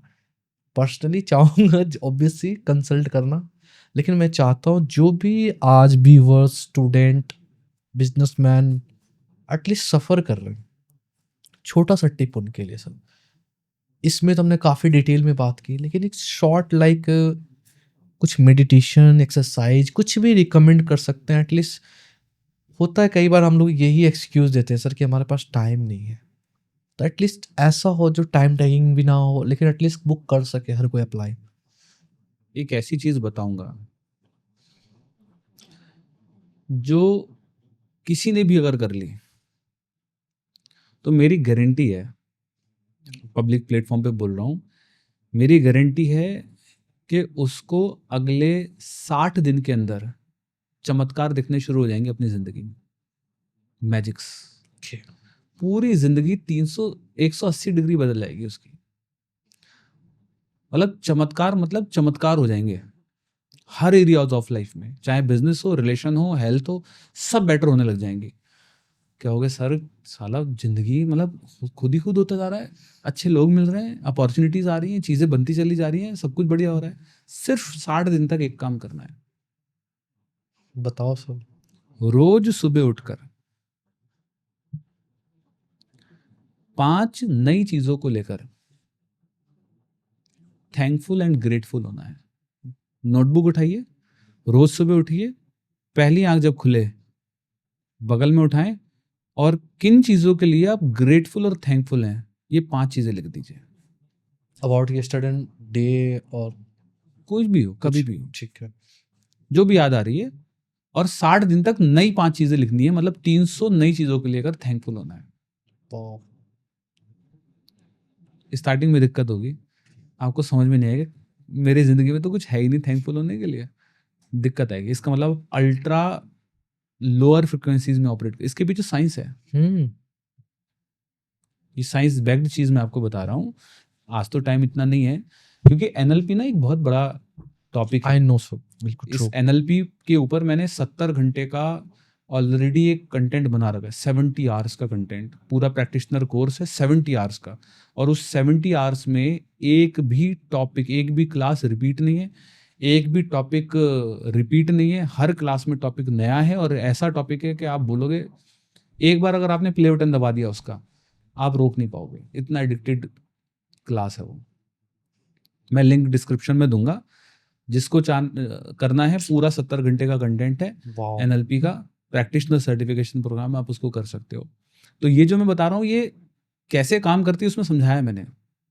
पर्सनली चाहूँगा ऑब्वियसली कंसल्ट करना, लेकिन मैं चाहता हूँ जो भी आज भी वर्क स्टूडेंट बिजनेसमैन एटलीस्ट सफ़र कर रहे हैं, छोटा सा टिप उनके लिए सर। इसमें तो हमने काफ़ी डिटेल में बात की, लेकिन एक शॉर्ट लाइक कुछ मेडिटेशन एक्सरसाइज कुछ भी रिकमेंड कर सकते हैं एटलीस्ट। होता है कई बार हम लोग यही एक्सक्यूज़ देते हैं सर कि हमारे पास टाइम नहीं है, तो एटलीस्ट ऐसा हो जो टाइम टेकिंग भी ना हो लेकिन एटलीस्ट बुक कर सके हर कोई अप्लाई। एक ऐसी चीज बताऊंगा जो किसी ने भी अगर कर ली तो मेरी गारंटी है, पब्लिक प्लेटफॉर्म पे बोल रहा हूँ, मेरी गारंटी है कि उसको अगले 60 दिन के अंदर चमत्कार दिखने शुरू हो जाएंगे अपनी जिंदगी में, मैजिक्स। Okay. पूरी जिंदगी 180 डिग्री बदल जाएगी उसकी। मतलब चमत्कार हो जाएंगे हर एरियाज ऑफ लाइफ में, चाहे बिजनेस हो, रिलेशन हो, हेल्थ हो, सब बेटर होने लग जाएंगे। क्या हो गया सर, साला जिंदगी मतलब खुद ही खुद होता जा रहा है, अच्छे लोग मिल रहे हैं, अपॉर्चुनिटीज आ रही हैं, चीजें बनती चली जा रही हैं, सब कुछ बढ़िया हो रहा है। सिर्फ 60 दिन तक एक काम करना है, बताओ सर। रोज सुबह उठकर 5 नई चीजों को लेकर थैंकफुल एंड ग्रेटफुल होना है। नोटबुक उठाइए, रोज सुबह उठिए, पहली आंख जब खुले बगल में उठाएं, और किन चीजों के लिए आप ग्रेटफुल और थैंकफुल हैं, ये 5 चीजें लिख दीजिए। अबाउट यस्टरडे डे और कुछ भी हो, कभी भी हो, ठीक है। जो भी याद आ रही है। और 60 दिन तक नई 5 चीजें लिखनी है, मतलब 300 नई चीजों के लिए अगर थैंकफुल होना है। तो स्टार्टिंग में दिक्कत होगी, आपको समझ में नहीं आएगा, मेरी जिंदगी में तो कुछ है ही नहीं थैंकफुल होने के लिए, दिक्कत आएगी। इसका मतलब अल्ट्रा लोअर फ्रिक्वेंसीज में ऑपरेट, इसके पीछे साइंस है, ये साइंस बैक्ड चीज मैं आपको बता रहा हूँ। आज तो टाइम इतना नहीं है, क्योंकि एनएलपी ना एक बहुत बड़ा टॉपिक है। आई नो सर, बिल्कुल इस ट्रू। एनएलपी के ऊपर मैंने 70 घंटे का ऑलरेडी एक कंटेंट बना रखा है, 70 आवर्स का कंटेंट, पूरा प्रैक्टिशनर कोर्स है 70 आवर्स का। और उस 70 आवर्स में एक भी टॉपिक, एक भी क्लास रिपीट नहीं है, एक भी टॉपिक रिपीट नहीं है, हर क्लास में टॉपिक नया है। और ऐसा टॉपिक है कि आप बोलोगे, एक बार अगर आपने प्ले बटन दबा दिया उसका, आप रोक नहीं पाओगे, इतना एडिक्टेड क्लास है वो। मैं लिंक डिस्क्रिप्शन में दूंगा, जिसको करना है, पूरा 70 घंटे का कंटेंट है वाओ। एनएलपी का, प्रैक्टिशनर सर्टिफिकेशन प्रोग्राम, आप उसको कर सकते हो। तो ये जो मैं बता रहा हूँ, ये कैसे काम करती है उसमें समझाया मैंने,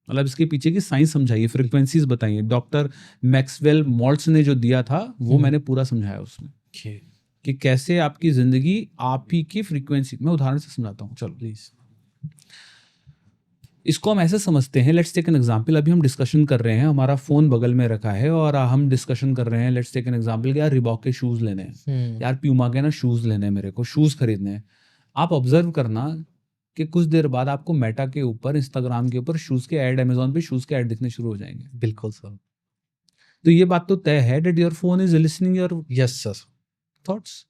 मतलब इसके पीछे की साइंस समझाई, फ्रीक्वेंसीज बताई, डॉक्टर मैक्सवेल मॉल्ट्स ने जो दिया था वो मैंने पूरा समझाया उसमें, कि कैसे आपकी जिंदगी आप ही की फ्रीक्वेंसी। मैं उदाहरण से समझाता हूँ, चलो प्लीज। इसको हम ऐसे समझते हैं, लेट्स टेक एन एग्जांपल। अभी हम डिस्कशन कर रहे हैं, हमारा फोन बगल में रखा है और हम डिस्कशन कर रहे हैं, लेट्स टेक एन एग्जांपल, यार रिबॉक के शूज लेने हैं, यार प्यूमा के ना शूज लेने हैं, मेरे को शूज खरीदने हैं। आप ऑब्जर्व करना कि कुछ देर बाद आपको मेटा के ऊपर, इंस्टाग्राम के ऊपर शूज के ऐड, अमेजोन पे शूज के ऐड दिखने शुरू हो जाएंगे। बिल्कुल सर। तो ये बात तो तय है that your phone is listening your yes sir. Thoughts.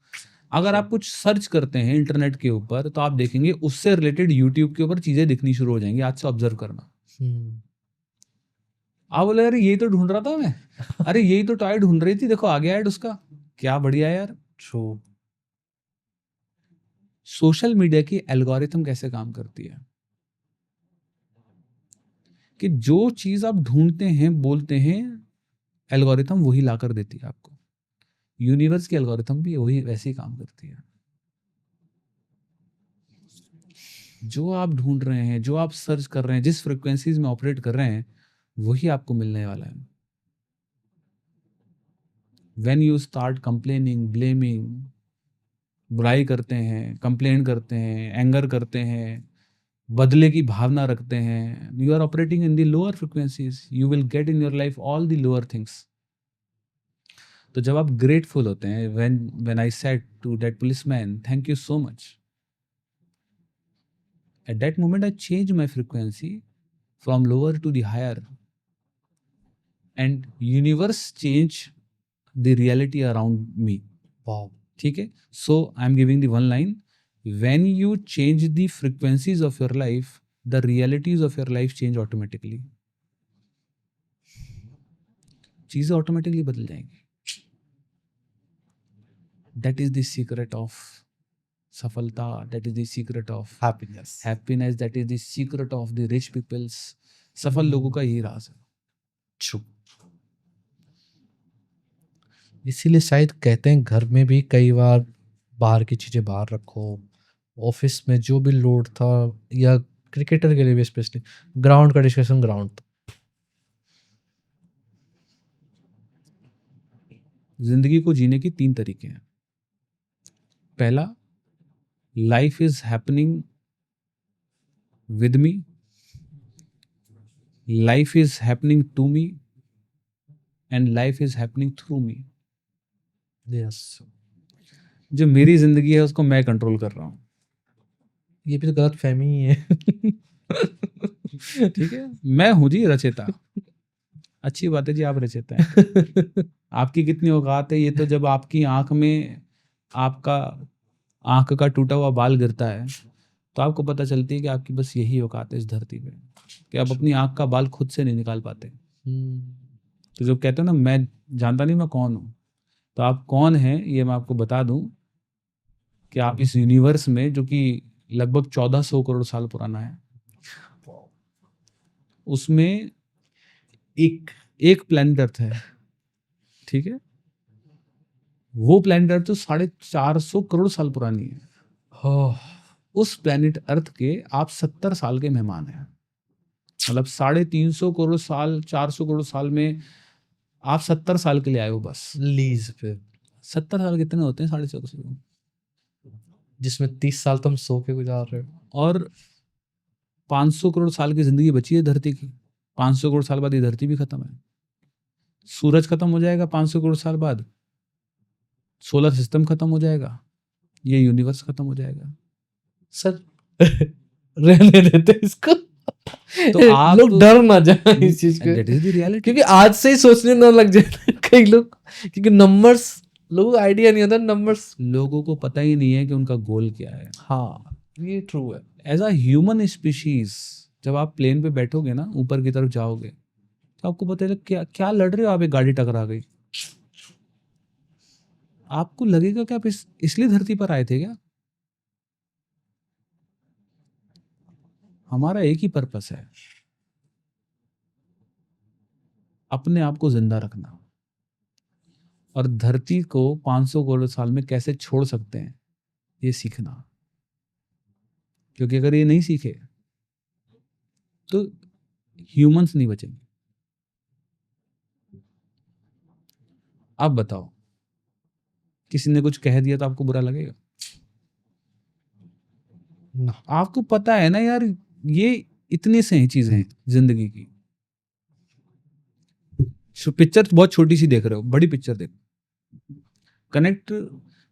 अगर आप कुछ सर्च करते हैं इंटरनेट के ऊपर, तो आप देखेंगे उससे रिलेटेड यूट्यूब के ऊपर चीजें दिखनी शुरू हो जाएंगी। आज से ऑब्जर्व करना। आप बोले अरे यही तो ढूंढ रहा था मैं, अरे यही तो टॉय ढूंढ रही थी, देखो आ गया ऐड उसका, क्या बढ़िया है यार। ट्रू। सोशल मीडिया की एल्गोरिथम कैसे काम करती है, कि जो चीज आप ढूंढते हैं, बोलते हैं, एल्गोरिथम वही लाकर देती है आपको। यूनिवर्स की एल्गोरिथम भी वही वैसे ही काम करती है। जो आप ढूंढ रहे हैं, जो आप सर्च कर रहे हैं, जिस फ्रिक्वेंसीज में ऑपरेट कर रहे हैं, वही आपको मिलने वाला है। When you start complaining, blaming, बुराई करते हैं, कंप्लेन करते हैं, एंगर करते हैं, बदले की भावना रखते हैं, you are operating in the lower frequencies, you will get in your life all the lower things. तो जब आप ग्रेटफुल होते हैं, when I said to that policeman thank you so much, at that moment I change my frequency from lower to the higher, and universe change the reality around me. Wow. ठीक है, so I'm giving the one line, when you change the frequencies of your life, the realities of your life change automatically. चीजें automatically बदल जाएंगी। that is the secret of सफलता, that is the secret of happiness. happiness, that is the secret of the rich people's। सफल लोगों का यही राज है। True. इसीलिए शायद कहते हैं घर में भी कई बार बाहर की चीज़ें बाहर रखो, ऑफिस में जो भी लोड था, या क्रिकेटर के लिए भी स्पेशली ग्राउंड का डिस्कशन ग्राउंड। जिंदगी को जीने की 3 तरीके हैं। पहला, life is happening with me, life is happening to me, and life is happening through me. Yes. जो मेरी जिंदगी है उसको मैं कंट्रोल कर रहा हूँ। ये भी तो गलत फहमी ही है। ठीक है, मैं हूँ जी रचेता। अच्छी बात है जी, आप रचेता हैं। आपकी कितनी औकात है, ये तो जब आपकी आंख में आपका आंख का टूटा हुआ बाल गिरता है तो आपको पता चलती है कि आपकी बस यही औकात है इस धरती पे, कि आप अपनी आंख का बाल खुद से नहीं निकाल पाते। तो जो कहते हो ना मैं जानता नहीं मैं कौन हूँ, तो आप कौन हैं ये मैं आपको बता दूं कि आप इस यूनिवर्स में जो कि लगभग 1400 करोड़ साल पुराना है, उसमें एक प्लैनेट अर्थ है। ठीक है, वो प्लैनेट अर्थ तो 450 करोड़ साल पुरानी है। उस प्लैनेट अर्थ के आप 70 साल के मेहमान हैं। मतलब 350 करोड़ साल 400 करोड़ साल में आप 70 साल के लिए आए हो बस लीज पे, 70 साल कितने होते हैं? 450, जिसमें 30 साल तो हम सो के गुजार रहे हो। और 500 करोड़ साल की जिंदगी बची है धरती की। 500 करोड़ साल बाद ये धरती भी खत्म है, सूरज खत्म हो जाएगा 500 करोड़ साल बाद, सोलर सिस्टम खत्म हो जाएगा, ये यूनिवर्स खत्म हो जाएगा। सर रहने देते इसको, तो आप लोग डर ना जाए इस चीज के, दैट इज द रियलिटी। क्योंकि आज से ही सोचने ना लग जाए कई लोग, क्योंकि नंबर्स लोगों को आइडिया नहीं होता नंबर्स। लोगों को पता ही नहीं है कि उनका गोल क्या है। हाँ ये ट्रू है। एज अ ह्यूमन स्पीशीज जब आप प्लेन पे बैठोगे ना, ऊपर की तरफ जाओगे, तो आपको पता है क्या क्या लड़ रहे हो आप, एक गाड़ी टकरा गई, आपको लगेगा कि आप इसलिए धरती पर आए थे क्या? हमारा एक ही पर्पस है, अपने आप को जिंदा रखना, और धरती को 500 करोड़ साल में कैसे छोड़ सकते हैं ये सीखना। क्योंकि अगर ये नहीं सीखे तो ह्यूमंस नहीं बचेंगे। आप बताओ, किसी ने कुछ कह दिया तो आपको बुरा लगेगा ना। आपको पता है ना यार, ये इतनी सही चीजें हैं जिंदगी की। पिक्चर बहुत छोटी सी देख रहे हो, बड़ी पिक्चर देखो।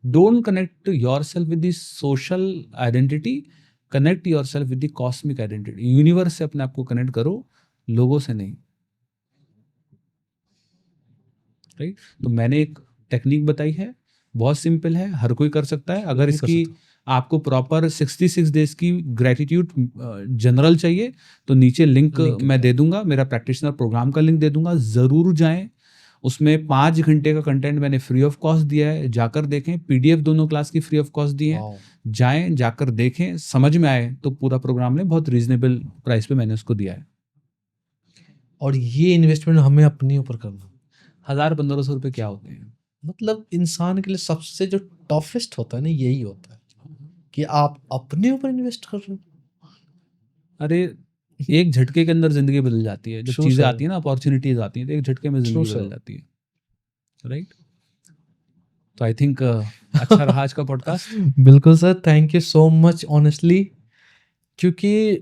Don't connect yourself with the social identity, connect yourself with the cosmic identity. Universe से अपने आप को कनेक्ट करो, लोगों से नहीं। राइट? तो मैंने एक टेक्निक बताई है, बहुत सिंपल है, हर कोई कर सकता है। अगर इसकी आपको प्रॉपर 66 डेज की ग्रेटिट्यूड जनरल चाहिए तो नीचे लिंक मैं दे दूंगा, मेरा प्रैक्टिशनर प्रोग्राम का लिंक दे दूंगा, जरूर जाएं। उसमें 5 घंटे का कंटेंट मैंने फ्री ऑफ कॉस्ट दिया है, जाकर देखें। पीडीएफ दोनों क्लास की फ्री ऑफ कॉस्ट दी है, जाएं, जाकर देखें, समझ में आए तो पूरा प्रोग्राम ने बहुत रीजनेबल प्राइस पे मैंने उसको दिया है। और ये इन्वेस्टमेंट हमें अपने ऊपर करना। 1000-1500 रुपये क्या होते हैं? मतलब इंसान के लिए सबसे जो टफेस्ट होता है ना यही होता है कि आप अपने ऊपर इन्वेस्ट कर रहे हो। अरे एक झटके के अंदर जिंदगी बदल जाती है। जब True, चीजें sir. आती है ना, अपॉर्चुनिटीज आती हैं, तो एक झटके में जिंदगी True, बदल sir. जाती है। राइट? तो आई थिंक अच्छा रहा आज का पॉडकास्ट। बिल्कुल sir, thank you so much honestly. क्योंकि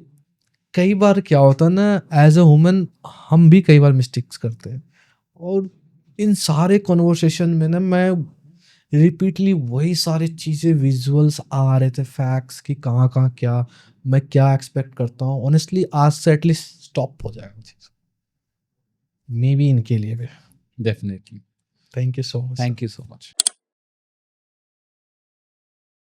कई बार क्या होता है ना, एज अ ह्यूमन हम भी कई बार मिस्टेक्स करते हैं, और इन सारे कॉन्वर्सेशन में ना मैं रिपीटली वही सारी चीज़ें विजुअल्स आ रहे थे, फैक्ट्स कि कहाँ कहाँ क्या मैं क्या एक्सपेक्ट करता हूँ। ऑनेस्टली आज से एटलीस्ट स्टॉप हो जाएगा चीज़, मे बी इनके लिए भी। Definitely. Thank you so much. Thank you so much.